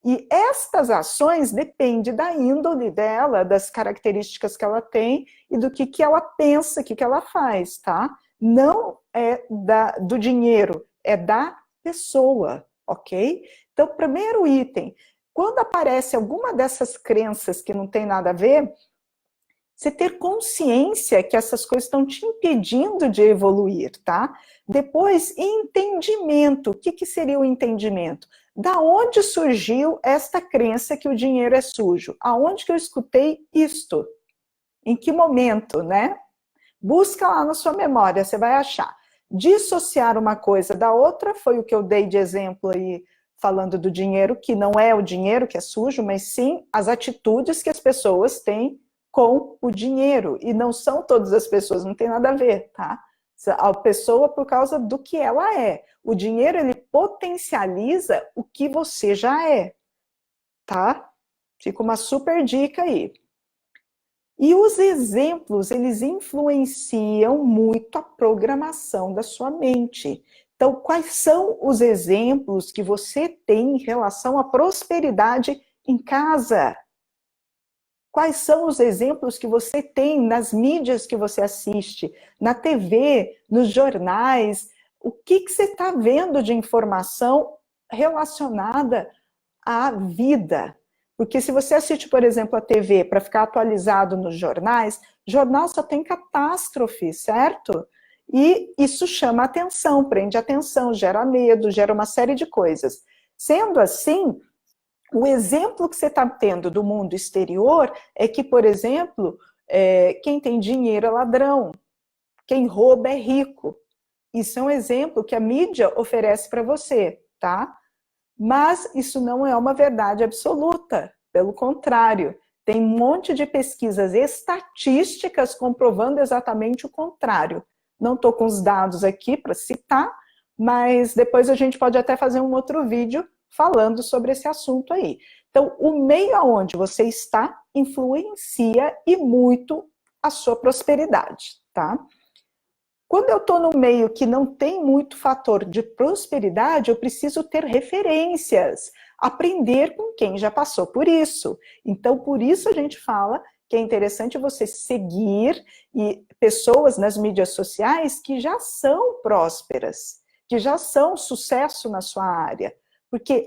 E estas ações dependem da índole dela, das características que ela tem e do que ela pensa, o que ela faz, tá? Não é do dinheiro, é da pessoa, ok? Então, primeiro item, quando aparece alguma dessas crenças que não tem nada a ver, você ter consciência que essas coisas estão te impedindo de evoluir, tá? Depois, entendimento. O que seria o entendimento? Da onde surgiu esta crença que o dinheiro é sujo? Aonde que eu escutei isto? Em que momento, né? Busca lá na sua memória, você vai achar. Dissociar uma coisa da outra, foi o que eu dei de exemplo aí, falando do dinheiro, que não é o dinheiro que é sujo, mas sim as atitudes que as pessoas têm com o dinheiro, e não são todas as pessoas, não tem nada a ver, tá? A pessoa por causa do que ela é. O dinheiro, ele potencializa o que você já é, tá? Fica uma super dica aí. E os exemplos, eles influenciam muito a programação da sua mente. Então, quais são os exemplos que você tem em relação à prosperidade em casa? Quais são os exemplos que você tem nas mídias que você assiste, na TV, nos jornais? O que você está vendo de informação relacionada à vida? Porque se você assiste, por exemplo, a TV para ficar atualizado nos jornais, jornal só tem catástrofe, certo? E isso chama atenção, prende atenção, gera medo, gera uma série de coisas. Sendo assim, o exemplo que você está tendo do mundo exterior é que, por exemplo, quem tem dinheiro é ladrão, quem rouba é rico. Isso é um exemplo que a mídia oferece para você, tá? Mas isso não é uma verdade absoluta, pelo contrário. Tem um monte de pesquisas estatísticas comprovando exatamente o contrário. Não estou com os dados aqui para citar, mas depois a gente pode até fazer um outro vídeo falando sobre esse assunto aí. Então, o meio aonde você está influencia e muito a sua prosperidade, tá? Quando eu estou no meio que não tem muito fator de prosperidade, eu preciso ter referências, aprender com quem já passou por isso. Então, por isso a gente fala que é interessante você seguir pessoas nas mídias sociais que já são prósperas, que já são sucesso na sua área. Porque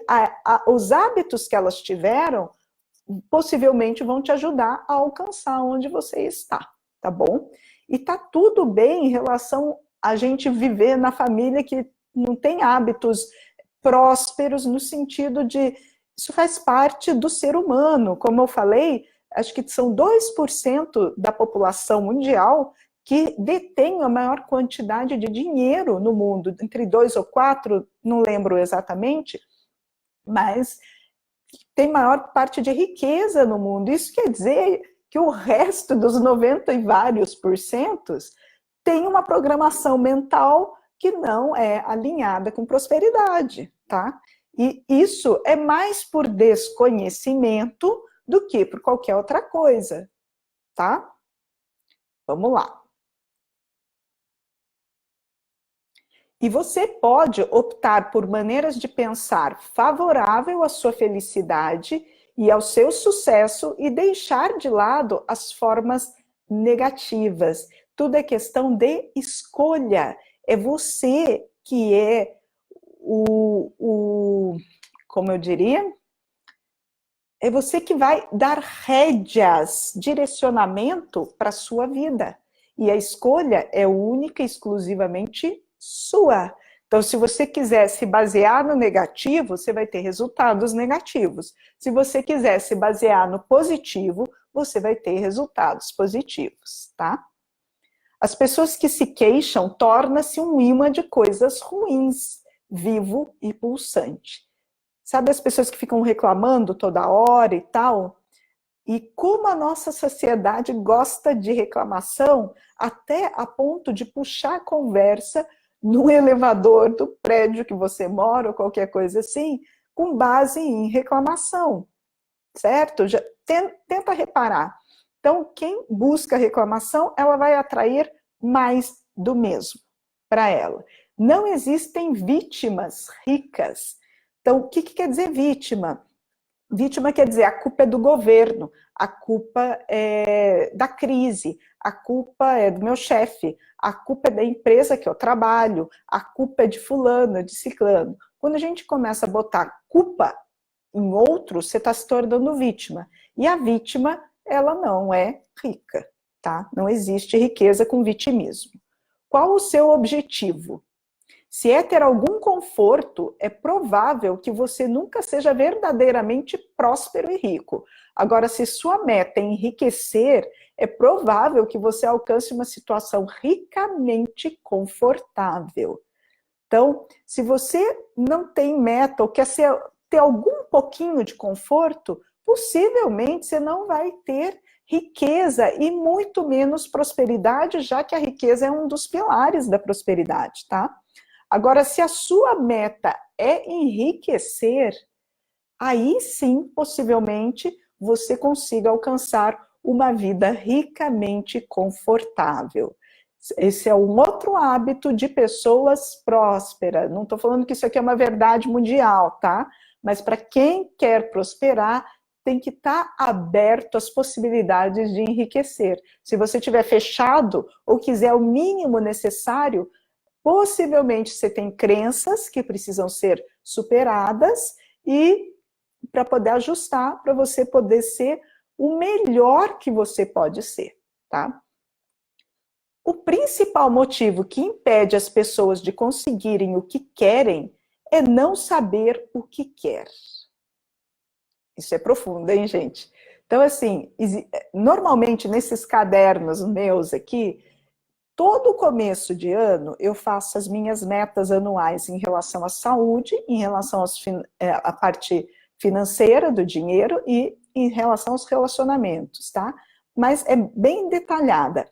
os hábitos que elas tiveram possivelmente vão te ajudar a alcançar onde você está, tá bom? E tá tudo bem em relação a gente viver na família que não tem hábitos prósperos no sentido de isso faz parte do ser humano. Como eu falei, acho que são 2% da população mundial que detém a maior quantidade de dinheiro no mundo, entre 2 ou 4, não lembro exatamente, mas tem maior parte de riqueza no mundo. Isso quer dizer que o resto dos 90 e vários porcentos tem uma programação mental que não é alinhada com prosperidade, tá? E isso é mais por desconhecimento do que por qualquer outra coisa, tá? Vamos lá. E você pode optar por maneiras de pensar favorável à sua felicidade e ao seu sucesso e deixar de lado as formas negativas. Tudo é questão de escolha. É você que é como eu diria, é você que vai dar rédeas, direcionamento para a sua vida. E a escolha é única e exclusivamente sua. Então, se você quiser se basear no negativo, você vai ter resultados negativos. Se você quiser se basear no positivo, você vai ter resultados positivos, tá? As pessoas que se queixam tornam-se um imã de coisas ruins. vivo e pulsante. Sabe as pessoas que ficam reclamando toda hora e tal? E como a nossa sociedade gosta de reclamação, até a ponto de puxar a conversa no elevador do prédio que você mora, ou qualquer coisa assim, com base em reclamação, certo? Tenta reparar. Então, quem busca reclamação, ela vai atrair mais do mesmo para ela. Não existem vítimas ricas. Então, o que quer dizer vítima? Vítima quer dizer, a culpa é do governo, a culpa é da crise, a culpa é do meu chefe, a culpa é da empresa que eu trabalho, a culpa é de fulano, de ciclano. Quando a gente começa a botar culpa em outro, você está se tornando vítima. E a vítima, ela não é rica, tá? Não existe riqueza com vitimismo. Qual o seu objetivo? Se é ter algum conforto, é provável que você nunca seja verdadeiramente próspero e rico. Agora, se sua meta é enriquecer, é provável que você alcance uma situação ricamente confortável. Então, se você não tem meta ou quer ter algum pouquinho de conforto, possivelmente você não vai ter riqueza e muito menos prosperidade, já que a riqueza é um dos pilares da prosperidade, tá? Agora, se a sua meta é enriquecer, aí sim, possivelmente, você consiga alcançar uma vida ricamente confortável. Esse é um outro hábito de pessoas prósperas. Não estou falando que isso aqui é uma verdade mundial, tá? Mas para quem quer prosperar, tem que estar aberto às possibilidades de enriquecer. Se você estiver fechado ou quiser o mínimo necessário, possivelmente você tem crenças que precisam ser superadas e para poder ajustar, para você poder ser o melhor que você pode ser, tá? O principal motivo que impede as pessoas de conseguirem o que querem é não saber o que quer. Isso é profundo, hein, gente? Então, assim, normalmente nesses cadernos meus aqui, todo começo de ano, eu faço as minhas metas anuais em relação à saúde, em relação à parte financeira do dinheiro e em relação aos relacionamentos, tá? Mas é bem detalhada.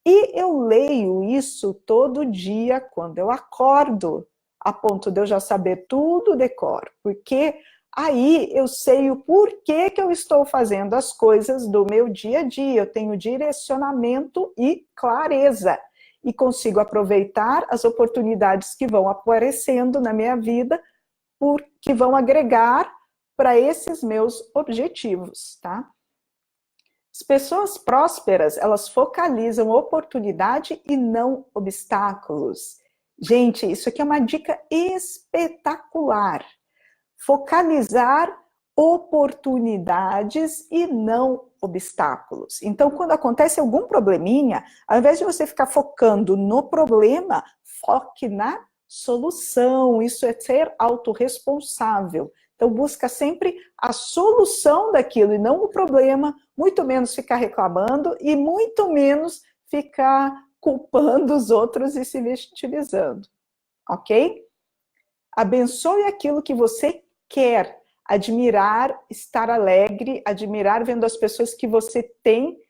E eu leio isso todo dia quando eu acordo, a ponto de eu já saber tudo de cor, porque aí eu sei o porquê que eu estou fazendo as coisas do meu dia a dia, eu tenho direcionamento e clareza, e consigo aproveitar as oportunidades que vão aparecendo na minha vida, que vão agregar para esses meus objetivos, tá? As pessoas prósperas, elas focalizam oportunidade e não obstáculos. Gente, isso aqui é uma dica espetacular. Focalizar oportunidades e não obstáculos. Então, quando acontece algum probleminha, ao invés de você ficar focando no problema, foque na solução. Isso é ser autorresponsável. Então, busca sempre a solução daquilo e não o problema, muito menos ficar reclamando e muito menos ficar culpando os outros e se vitimizando, ok? Abençoe aquilo que você quer, admirar, estar alegre, admirar vendo as pessoas que você tem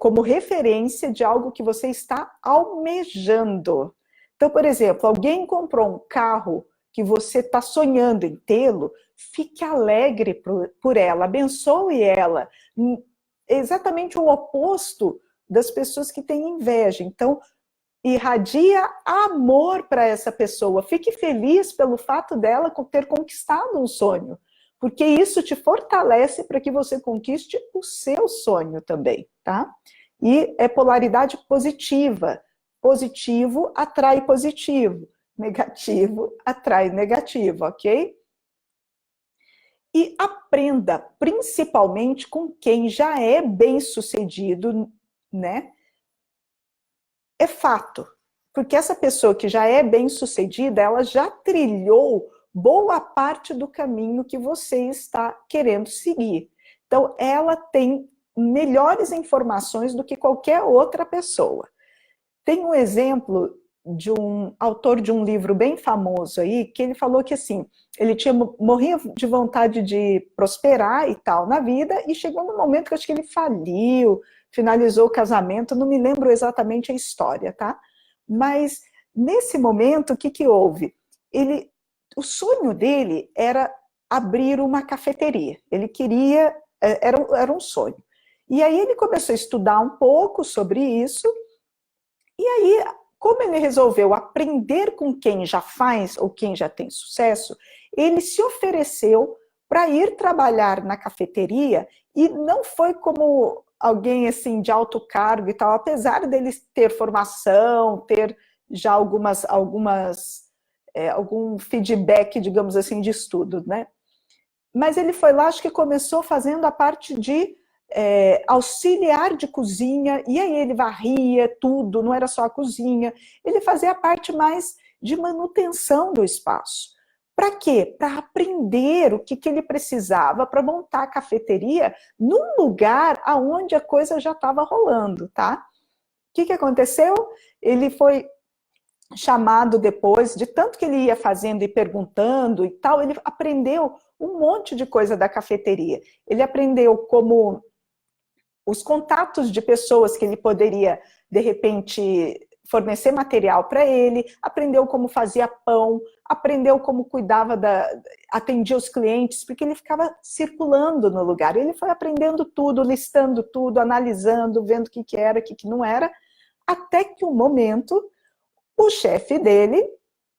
como referência de algo que você está almejando. Então, por exemplo, alguém comprou um carro que você está sonhando em tê-lo, fique alegre por ela, abençoe ela. Exatamente o oposto das pessoas que têm inveja. Então, irradia amor para essa pessoa. Fique feliz pelo fato dela ter conquistado um sonho, porque isso te fortalece para que você conquiste o seu sonho também, tá? E é polaridade positiva. Positivo atrai positivo, negativo atrai negativo, ok? E aprenda principalmente com quem já é bem-sucedido, né? É fato, porque essa pessoa que já é bem-sucedida, ela já trilhou boa parte do caminho que você está querendo seguir. Então, ela tem melhores informações do que qualquer outra pessoa. Tem um exemplo de um autor de um livro bem famoso aí, que ele falou que assim, ele morria de vontade de prosperar e tal na vida, e chegou no momento que eu acho que ele faliu, finalizou o casamento, não me lembro exatamente a história, tá? Mas nesse momento, o que que houve? O sonho dele era abrir uma cafeteria, ele queria, era um sonho. E aí ele começou a estudar um pouco sobre isso, e aí, como ele resolveu aprender com quem já faz ou quem já tem sucesso, ele se ofereceu para ir trabalhar na cafeteria, e não foi como alguém assim de alto cargo e tal, apesar dele ter formação, ter já algum feedback, digamos assim, de estudo, né? Mas ele foi lá, acho que começou fazendo a parte de auxiliar de cozinha, e aí ele varria tudo, não era só a cozinha, ele fazia a parte mais de manutenção do espaço. Para quê? Para aprender o que ele precisava para montar a cafeteria num lugar onde a coisa já estava rolando, tá? O que aconteceu? Ele foi chamado depois, de tanto que ele ia fazendo e perguntando e tal, ele aprendeu um monte de coisa da cafeteria. Ele aprendeu como os contatos de pessoas que ele poderia, de repente, fornecer material para ele, aprendeu como fazia pão, aprendeu como atendia os clientes, porque ele ficava circulando no lugar. Ele foi aprendendo tudo, listando tudo, analisando, vendo o que era, o que não era, até que um momento o chefe dele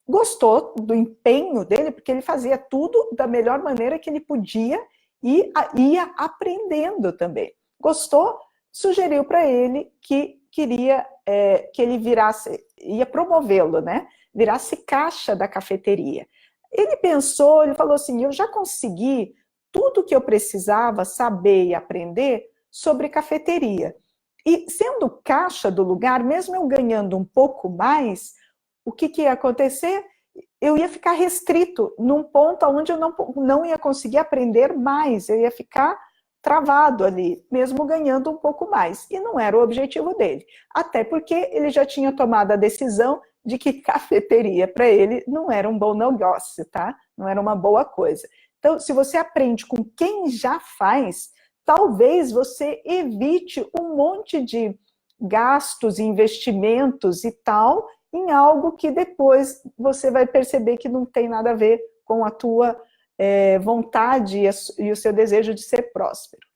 gostou do empenho dele, porque ele fazia tudo da melhor maneira que ele podia e ia aprendendo também. Gostou, sugeriu para ele que queria que ele ia promovê-lo, né? Virasse caixa da cafeteria. Ele pensou, ele falou assim, eu já consegui tudo que eu precisava saber e aprender sobre cafeteria. E sendo caixa do lugar, mesmo eu ganhando um pouco mais, o que ia acontecer? Eu ia ficar restrito num ponto onde eu não ia conseguir aprender mais, eu ia ficar travado ali, mesmo ganhando um pouco mais. E não era o objetivo dele. Até porque ele já tinha tomado a decisão de que cafeteria para ele não era um bom negócio, tá? Não era uma boa coisa. Então, se você aprende com quem já faz, talvez você evite um monte de gastos, investimentos e tal, em algo que depois você vai perceber que não tem nada a ver com a tua vontade e o seu desejo de ser próspero.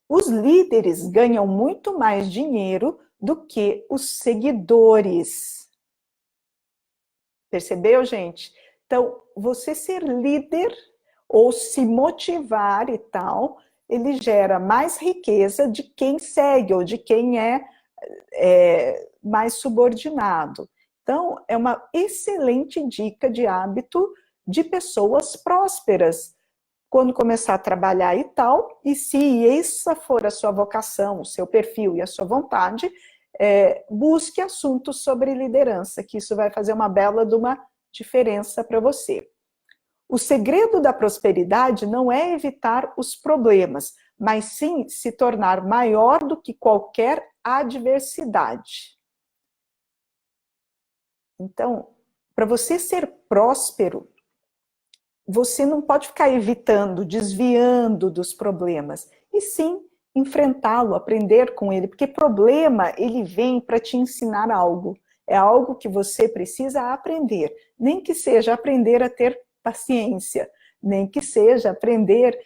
Os líderes ganham muito mais dinheiro do que os seguidores. Percebeu, gente? Então, você ser líder ou se motivar e tal, ele gera mais riqueza de quem segue ou de quem é mais subordinado. Então, é uma excelente dica de hábito de pessoas prósperas, quando começar a trabalhar e tal, e se essa for a sua vocação, o seu perfil e a sua vontade, busque assuntos sobre liderança, que isso vai fazer uma bela de uma diferença para você. O segredo da prosperidade não é evitar os problemas, mas sim se tornar maior do que qualquer adversidade. Então, para você ser próspero, você não pode ficar evitando, desviando dos problemas, e sim enfrentá-lo, aprender com ele, porque problema, ele vem para te ensinar algo. É algo que você precisa aprender, nem que seja aprender a ter paciência, nem que seja aprender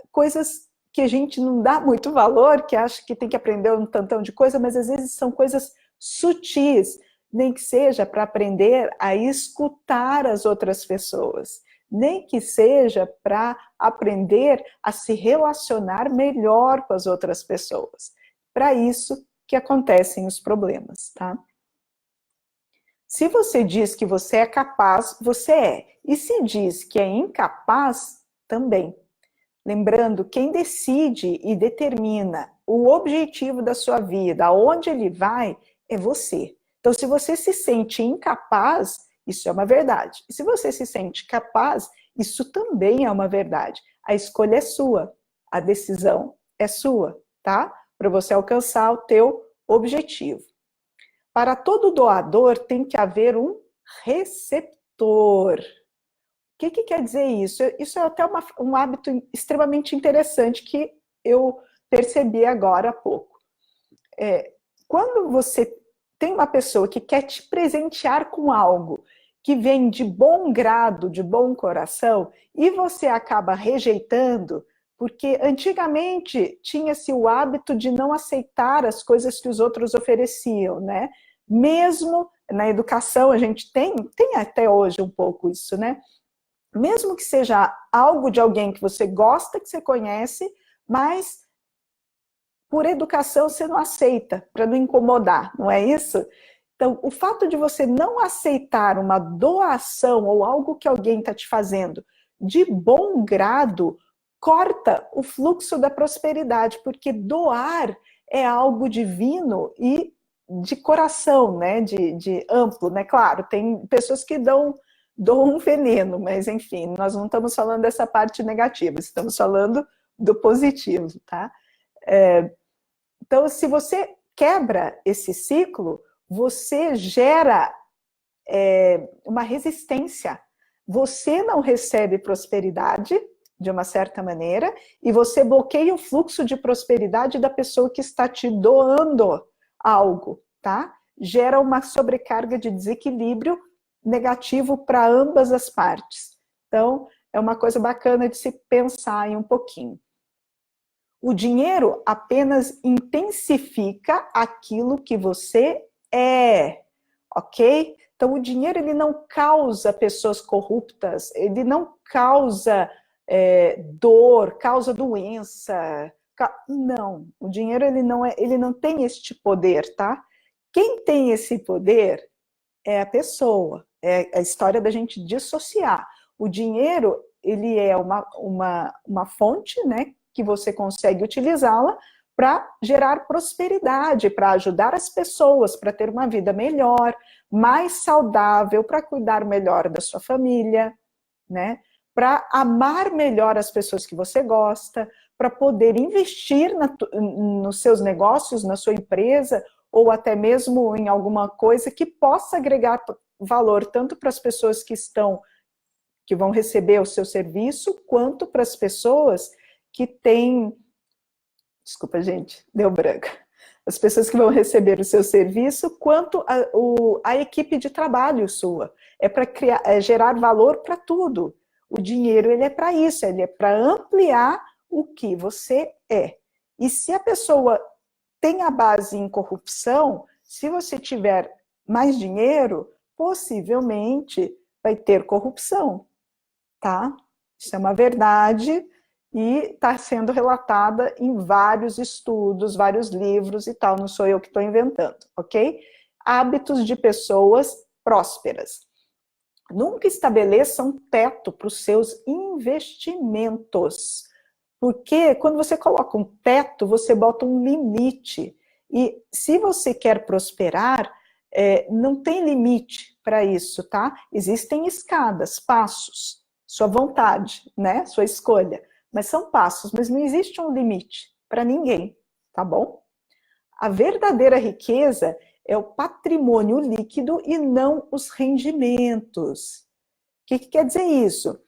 coisas que a gente não dá muito valor, que acha que tem que aprender um tantão de coisa, mas às vezes são coisas sutis, nem que seja para aprender a escutar as outras pessoas, nem que seja para aprender a se relacionar melhor com as outras pessoas. Para isso que acontecem os problemas, tá? Se você diz que você é capaz, você é. E se diz que é incapaz, também. Lembrando, quem decide e determina o objetivo da sua vida, aonde ele vai, é você. Então, se você se sente incapaz, isso é uma verdade. E se você se sente capaz, isso também é uma verdade. A escolha é sua, a decisão é sua, tá? Para você alcançar o teu objetivo. para todo doador tem que haver um receptor. O que quer dizer isso? Isso é até um hábito extremamente interessante que eu percebi agora há pouco. Quando você tem uma pessoa que quer te presentear com algo que vem de bom grado, de bom coração, e você acaba rejeitando, porque antigamente tinha-se o hábito de não aceitar as coisas que os outros ofereciam, né? Mesmo na educação, a gente tem até hoje um pouco isso, né? Mesmo que seja algo de alguém que você gosta, que você conhece, mas por educação você não aceita, para não incomodar, não é isso? Então, o fato de você não aceitar uma doação ou algo que alguém está te fazendo de bom grado, corta o fluxo da prosperidade, porque doar é algo divino e de coração, né? De amplo, né? Claro, tem pessoas que dão um veneno, mas enfim, nós não estamos falando dessa parte negativa, estamos falando do positivo, tá? Então, se você quebra esse ciclo, você gera uma resistência. Você não recebe prosperidade, de uma certa maneira, e você bloqueia o fluxo de prosperidade da pessoa que está te doando algo, tá? Gera uma sobrecarga de desequilíbrio negativo para ambas as partes. Então, é uma coisa bacana de se pensar aí um pouquinho. O dinheiro apenas intensifica aquilo que você é, ok? Então, o dinheiro ele não causa pessoas corruptas, ele não causa dor, causa doença. Não, o dinheiro ele não tem este poder, tá? Quem tem esse poder é a pessoa, é a história da gente dissociar. O dinheiro, ele é uma fonte, né, que você consegue utilizá-la para gerar prosperidade, para ajudar as pessoas, para ter uma vida melhor, mais saudável, para cuidar melhor da sua família, né? Para amar melhor as pessoas que você gosta, para poder investir nos seus negócios, na sua empresa, ou até mesmo em alguma coisa que possa agregar valor tanto para as pessoas que vão receber o seu serviço, quanto para as pessoas que têm... Desculpa, gente, deu branco. As pessoas que vão receber o seu serviço, quanto a equipe de trabalho sua. É para gerar valor para tudo. O dinheiro, ele é para isso, ele é para ampliar o que você é. E se a pessoa tem a base em corrupção, se você tiver mais dinheiro, possivelmente vai ter corrupção, tá? Isso é uma verdade e está sendo relatada em vários estudos, vários livros e tal, não sou eu que estou inventando, ok? Hábitos de pessoas prósperas. Nunca estabeleça um teto para os seus investimentos, porque quando você coloca um teto, você bota um limite, e se você quer prosperar, não tem limite para isso, tá? Existem escadas, passos, sua vontade, né? Sua escolha. Mas são passos, mas não existe um limite para ninguém, tá bom? A verdadeira riqueza é o patrimônio líquido e não os rendimentos. O que quer dizer isso?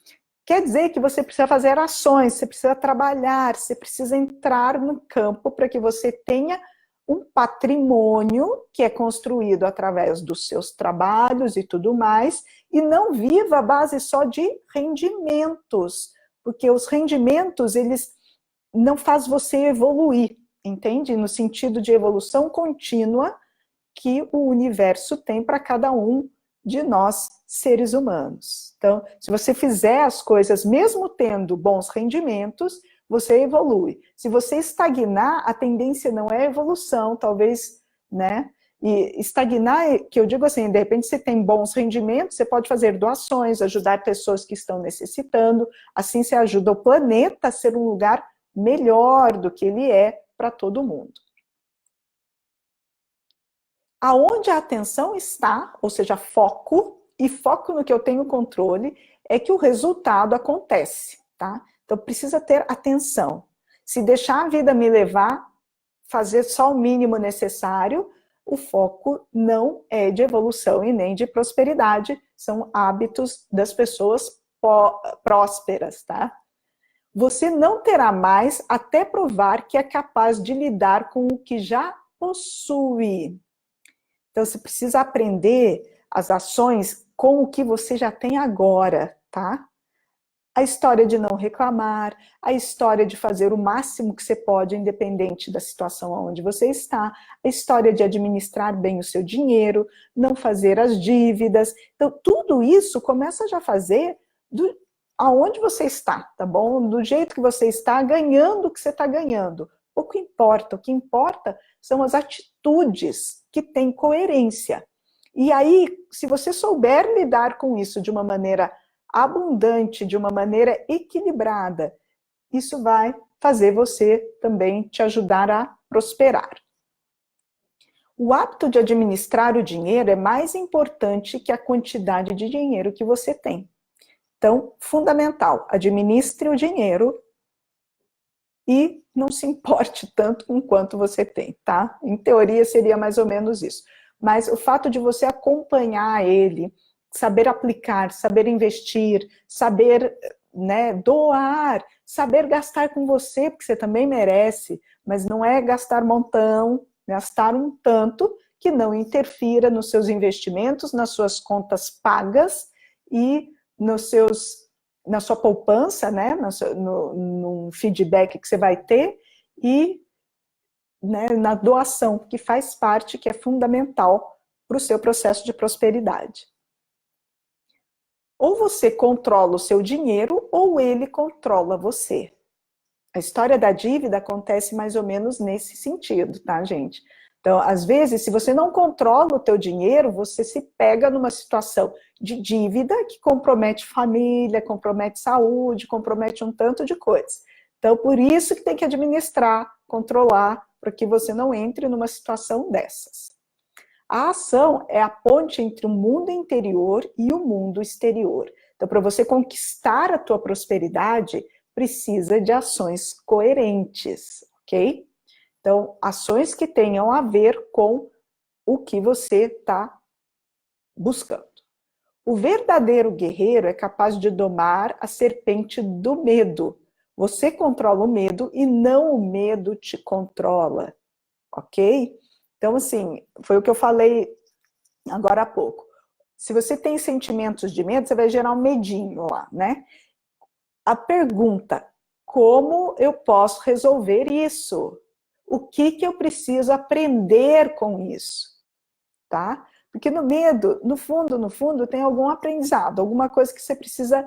Quer dizer que você precisa fazer ações, você precisa trabalhar, você precisa entrar no campo para que você tenha um patrimônio que é construído através dos seus trabalhos e tudo mais, e não viva à base só de rendimentos, porque os rendimentos, eles não fazem você evoluir, entende? No sentido de evolução contínua que o universo tem para cada um de nós, seres humanos. Então, se você fizer as coisas mesmo tendo bons rendimentos, você evolui. Se você estagnar, a tendência não é evolução, talvez, né? E estagnar, que eu digo assim, de repente você tem bons rendimentos, você pode fazer doações, ajudar pessoas que estão necessitando, assim você ajuda o planeta a ser um lugar melhor do que ele é para todo mundo. Aonde a atenção está, ou seja, foco, e foco no que eu tenho controle, é que o resultado acontece, tá? Então precisa ter atenção. Se deixar a vida me levar, fazer só o mínimo necessário, o foco não é de evolução e nem de prosperidade, são hábitos das pessoas prósperas, tá? Você não terá mais até provar que é capaz de lidar com o que já possui. Então, você precisa aprender as ações com o que você já tem agora, tá? A história de não reclamar, a história de fazer o máximo que você pode, independente da situação onde você está, a história de administrar bem o seu dinheiro, não fazer as dívidas. Então, tudo isso começa já a fazer aonde você está, tá bom? Do jeito que você está, ganhando o que você está ganhando. Pouco importa, o que importa são as atitudes que têm coerência. E aí, se você souber lidar com isso de uma maneira abundante, de uma maneira equilibrada, isso vai fazer você também te ajudar a prosperar. O hábito de administrar o dinheiro é mais importante que a quantidade de dinheiro que você tem. Então, fundamental, administre o dinheiro e não se importe tanto com quanto você tem, tá? Em teoria seria mais ou menos isso. Mas o fato de você acompanhar ele, saber aplicar, saber investir, saber, né, doar, saber gastar com você, porque você também merece, mas não é gastar montão, gastar um tanto que não interfira nos seus investimentos, nas suas contas pagas e na sua poupança, né, no feedback que você vai ter e, né, na doação, que faz parte, que é fundamental para o seu processo de prosperidade. Ou você controla o seu dinheiro, ou ele controla você. A história da dívida acontece mais ou menos nesse sentido, tá, gente? Então, às vezes, se você não controla o teu dinheiro, você se pega numa situação de dívida que compromete família, compromete saúde, compromete um tanto de coisas. Então, por isso que tem que administrar, controlar, para que você não entre numa situação dessas. A ação é a ponte entre o mundo interior e o mundo exterior. Então, para você conquistar a tua prosperidade, precisa de ações coerentes, ok? Então, ações que tenham a ver com o que você está buscando. O verdadeiro guerreiro é capaz de domar a serpente do medo. Você controla o medo e não o medo te controla, ok? Então, assim, foi o que eu falei agora há pouco. Se você tem sentimentos de medo, você vai gerar um medinho lá, né? A pergunta, como eu posso resolver isso? O que eu preciso aprender com isso? Tá? Porque no medo, no fundo, tem algum aprendizado, alguma coisa que você precisa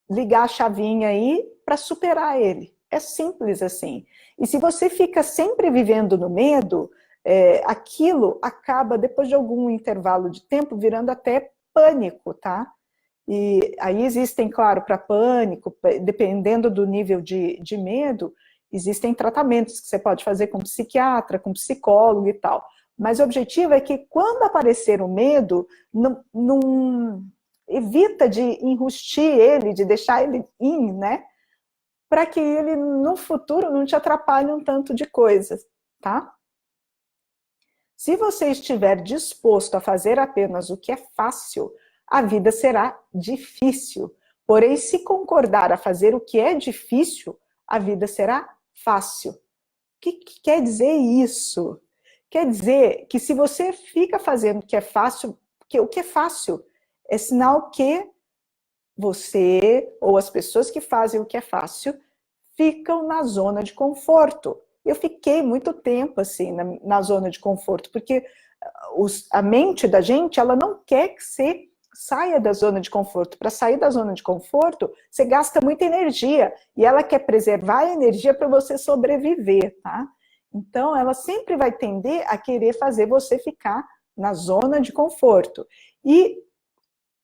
ligar a chavinha aí para superar ele. É simples assim. E se você fica sempre vivendo no medo, aquilo acaba, depois de algum intervalo de tempo, virando até pânico, tá? E aí existem, claro, para pânico, dependendo do nível de medo, existem tratamentos que você pode fazer com psiquiatra, com psicólogo e tal. Mas o objetivo é que quando aparecer o medo, não evita de enrustir ele, de deixar ele né? Para que ele no futuro não te atrapalhe um tanto de coisas, tá? Se você estiver disposto a fazer apenas o que é fácil, a vida será difícil. Porém, se concordar a fazer o que é difícil, a vida será fácil. O que quer dizer isso? Quer dizer que se você fica fazendo o que é fácil, porque o que é fácil é sinal que você ou as pessoas que fazem o que é fácil ficam na zona de conforto. Eu fiquei muito tempo assim na zona de conforto, porque a mente da gente, ela não quer que você saia da zona de conforto. Para sair da zona de conforto, você gasta muita energia, e ela quer preservar a energia para você sobreviver, tá? Então, ela sempre vai tender a querer fazer você ficar na zona de conforto. E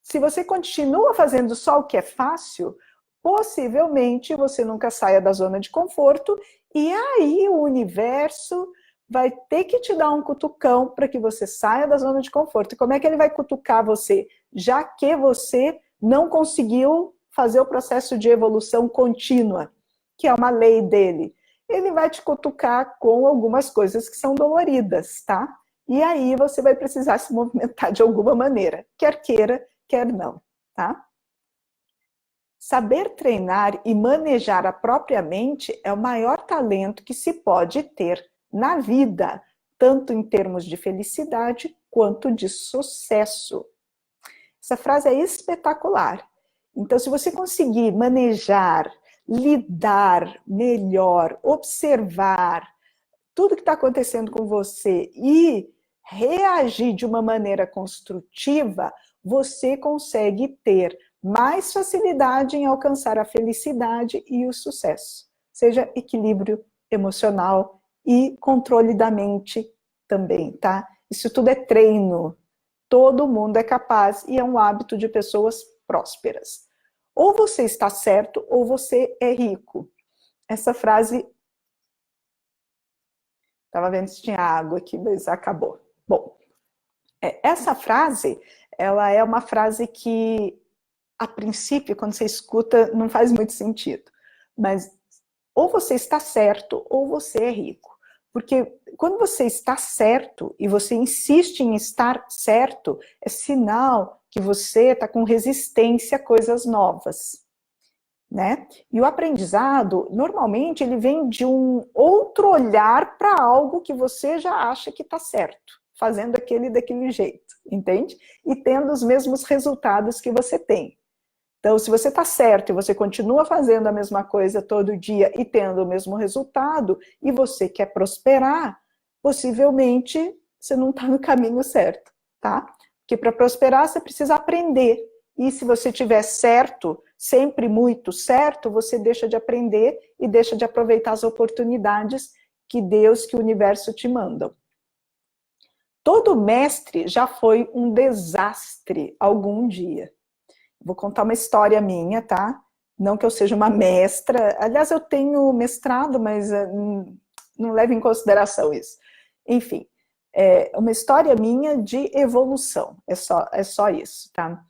se você continua fazendo só o que é fácil, possivelmente você nunca saia da zona de conforto, e aí o universo vai ter que te dar um cutucão para que você saia da zona de conforto. E como é que ele vai cutucar você? Já que você não conseguiu fazer o processo de evolução contínua, que é uma lei dele. ele vai te cutucar com algumas coisas que são doloridas, tá? E aí você vai precisar se movimentar de alguma maneira, quer queira, quer não, tá? Saber treinar e manejar a própria mente é o maior talento que se pode ter na vida, tanto em termos de felicidade quanto de sucesso. Essa frase é espetacular. Então, se você conseguir manejar, lidar melhor, observar tudo que está acontecendo com você e reagir de uma maneira construtiva, você consegue ter mais facilidade em alcançar a felicidade e o sucesso. Seja equilíbrio emocional e controle da mente também, tá? Isso tudo é treino. Todo mundo é capaz e é um hábito de pessoas prósperas. Ou você está certo ou você é rico. Essa frase, estava vendo se tinha água aqui, mas acabou. Bom, essa frase, ela é uma frase que, a princípio, quando você escuta, não faz muito sentido. Mas ou você está certo ou você é rico. Porque quando você está certo e você insiste em estar certo, é sinal que você está com resistência a coisas novas, né? E o aprendizado, normalmente, ele vem de um outro olhar para algo que você já acha que está certo, fazendo aquele daquele jeito, entende? E tendo os mesmos resultados que você tem. Então, se você está certo e você continua fazendo a mesma coisa todo dia e tendo o mesmo resultado, e você quer prosperar, possivelmente você não está no caminho certo, tá? Porque para prosperar você precisa aprender. E se você tiver certo, sempre muito certo, você deixa de aprender e deixa de aproveitar as oportunidades que Deus, que o universo te mandam. Todo mestre já foi um desastre algum dia. Vou contar uma história minha, tá? Não que eu seja uma mestra. Aliás, eu tenho mestrado, mas não leve em consideração isso. Enfim, é uma história minha de evolução. É só isso, tá?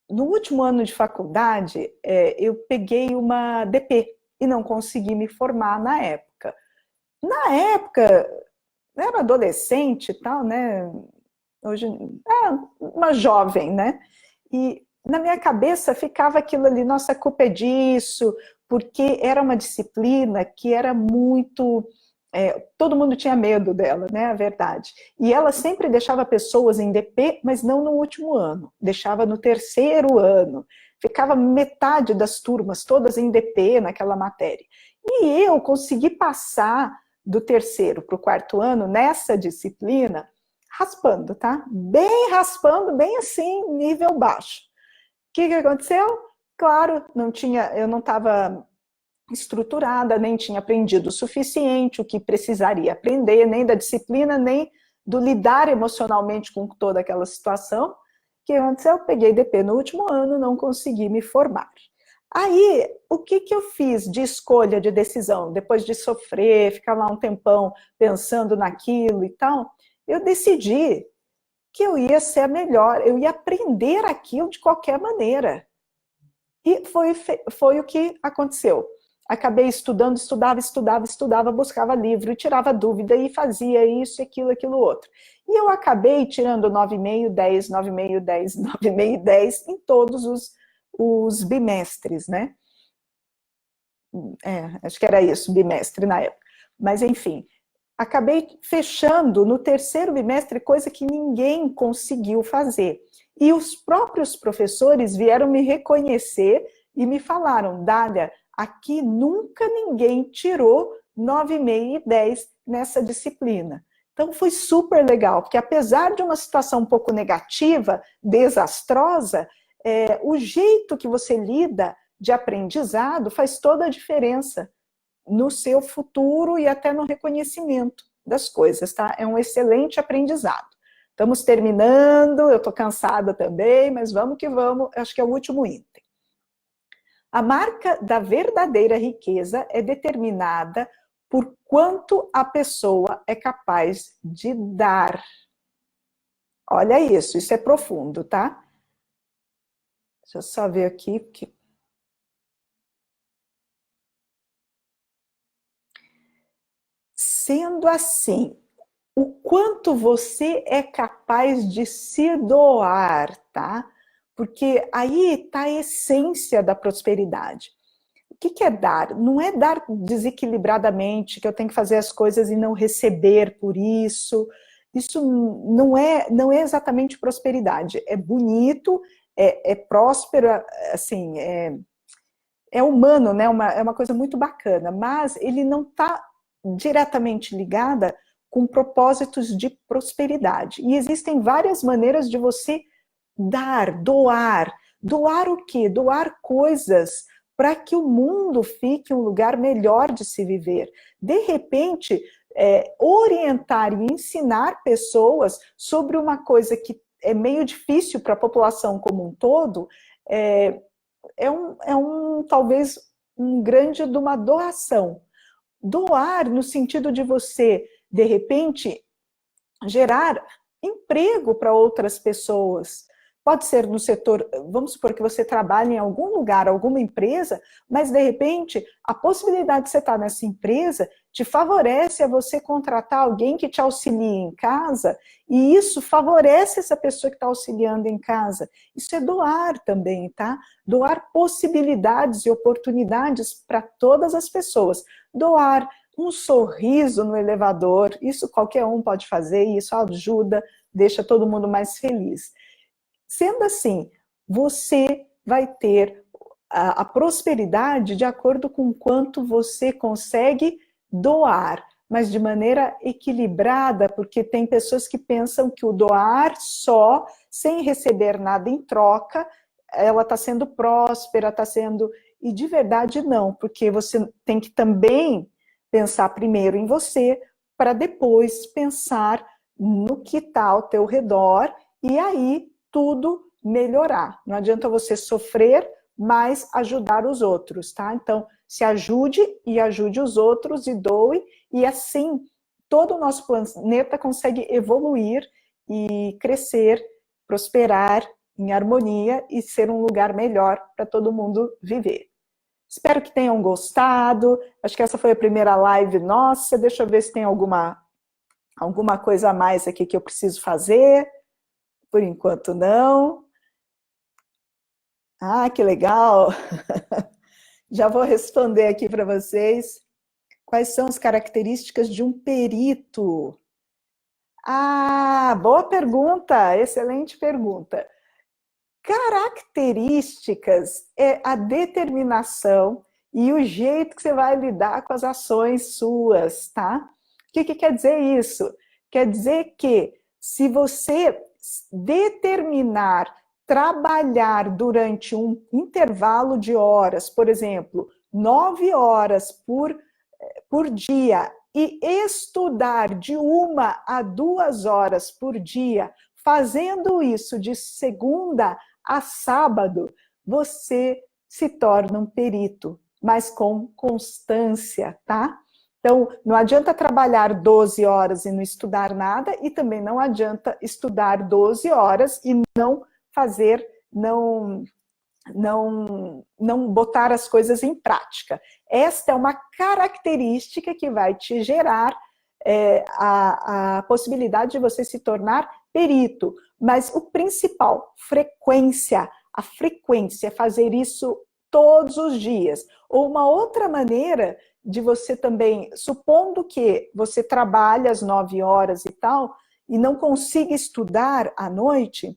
No último ano de faculdade, eu peguei uma DP e não consegui me formar na época. Na época, eu era adolescente e tal, né? Hoje, uma jovem, né? E na minha cabeça ficava aquilo ali, nossa, a culpa é disso, porque era uma disciplina que era muito... todo mundo tinha medo dela, né, a verdade. E ela sempre deixava pessoas em DP, mas não no último ano, deixava no terceiro ano. Ficava metade das turmas todas em DP naquela matéria. E eu consegui passar do terceiro para o quarto ano nessa disciplina, raspando, tá? Bem raspando, bem assim, nível baixo. O que aconteceu? Claro, eu não estava estruturada, nem tinha aprendido o suficiente, o que precisaria aprender, nem da disciplina, nem do lidar emocionalmente com toda aquela situação. O que aconteceu? Eu peguei DP no último ano, não consegui me formar. Aí, o que eu fiz de escolha, de decisão, depois de sofrer, ficar lá um tempão pensando naquilo e tal, eu decidi que eu ia ser a melhor, eu ia aprender aquilo de qualquer maneira. E foi o que aconteceu. Acabei estudando, estudava, buscava livro, tirava dúvida e fazia isso, aquilo outro. E eu acabei tirando 9,5, 10, 9,5, 10, 9,5, 10 em todos os bimestres, né? Acho que era isso, bimestre na época. Mas, enfim, acabei fechando no terceiro bimestre, coisa que ninguém conseguiu fazer. E os próprios professores vieram me reconhecer e me falaram, Dália, aqui nunca ninguém tirou 9,5 e 10 nessa disciplina. Então foi super legal, porque apesar de uma situação um pouco negativa, desastrosa, o jeito que você lida de aprendizado faz toda a diferença no seu futuro e até no reconhecimento das coisas, tá? É um excelente aprendizado. Estamos terminando, eu estou cansada também, mas vamos que vamos, acho que é o último item. A marca da verdadeira riqueza é determinada por quanto a pessoa é capaz de dar. Olha isso é profundo, tá? Deixa eu só ver aqui. Sendo assim, o quanto você é capaz de se doar, tá? Porque aí está a essência da prosperidade. O que é dar? Não é dar desequilibradamente, que eu tenho que fazer as coisas e não receber por isso. Isso não é exatamente prosperidade. É bonito, é próspero, assim, é humano, né? É uma coisa muito bacana, mas ele não está diretamente ligada com propósitos de prosperidade. E existem várias maneiras de você dar, doar. Doar o quê? Doar coisas para que o mundo fique um lugar melhor de se viver. De repente, orientar e ensinar pessoas sobre uma coisa que é meio difícil para a população como um todo, talvez um grande de uma doação. Doar no sentido de você, de repente, gerar emprego para outras pessoas. Pode ser no setor, vamos supor que você trabalha em algum lugar, alguma empresa, mas de repente a possibilidade de você estar nessa empresa te favorece a você contratar alguém que te auxilie em casa, e isso favorece essa pessoa que está auxiliando em casa. Isso é doar também, tá? Doar possibilidades e oportunidades para todas as pessoas. Doar um sorriso no elevador, isso qualquer um pode fazer, e isso ajuda, deixa todo mundo mais feliz. Sendo assim, você vai ter a prosperidade de acordo com quanto você consegue doar, mas de maneira equilibrada, porque tem pessoas que pensam que o doar só, sem receber nada em troca, ela está sendo próspera, está sendo... E de verdade não, porque você tem que também pensar primeiro em você, para depois pensar no que está ao teu redor, e aí tudo melhorar. Não adianta você sofrer, mas ajudar os outros, tá? Então, se ajude e ajude os outros e doe, e assim todo o nosso planeta consegue evoluir e crescer, prosperar em harmonia e ser um lugar melhor para todo mundo viver. Espero que tenham gostado. Acho que essa foi a primeira live nossa. Deixa eu ver se tem alguma coisa a mais aqui que eu preciso fazer. Por enquanto, não. Ah, que legal! Já vou responder aqui para vocês. Quais são as características de um perito? Ah, boa pergunta! Excelente pergunta. Características é a determinação e o jeito que você vai lidar com as ações suas, tá? O que quer dizer isso? Quer dizer que se você determinar trabalhar durante um intervalo de horas, por exemplo, 9 horas por dia, e estudar de 1 a 2 horas por dia, fazendo isso de segunda a sábado, você se torna um perito, mas com constância, tá? Então, não adianta trabalhar 12 horas e não estudar nada, e também não adianta estudar 12 horas e não fazer, não botar as coisas em prática. Esta é uma característica que vai te gerar a possibilidade de você se tornar perito. Mas o principal, frequência. A frequência, fazer isso todos os dias. Ou uma outra maneira de você também, supondo que você trabalha às 9 horas e tal, e não consiga estudar à noite,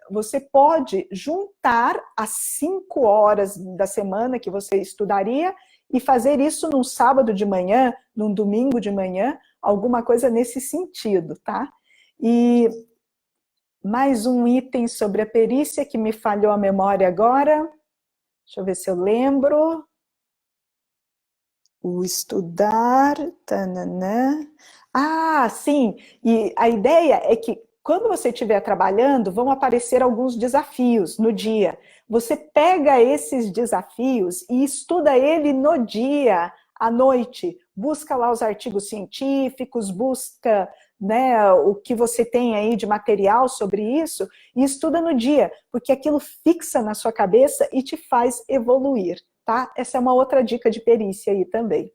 você pode juntar as 5 horas da semana que você estudaria e fazer isso num sábado de manhã, num domingo de manhã, alguma coisa nesse sentido, tá? E mais um item sobre a perícia que me falhou a memória agora. Deixa eu ver se eu lembro. O estudar... Tananã. Ah, sim! E a ideia é que quando você estiver trabalhando, vão aparecer alguns desafios no dia. Você pega esses desafios e estuda ele no dia, à noite. Busca lá os artigos científicos, busca, né, o que você tem aí de material sobre isso e estuda no dia, porque aquilo fixa na sua cabeça e te faz evoluir, tá? Essa é uma outra dica de perícia aí também.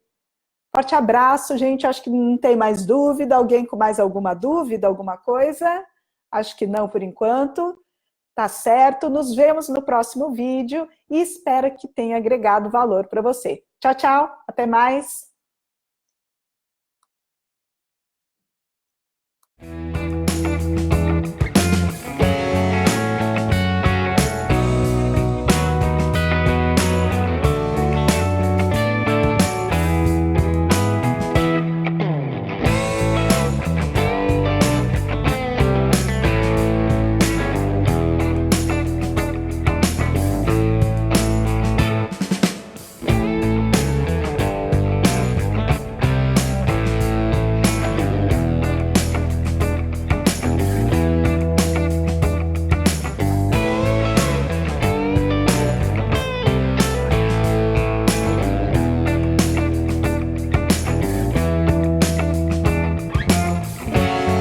Forte abraço, gente. Acho que não tem mais dúvida. Alguém com mais alguma dúvida, alguma coisa? Acho que não por enquanto. Tá certo? Nos vemos no próximo vídeo e espero que tenha agregado valor para você. Tchau, tchau. Até mais.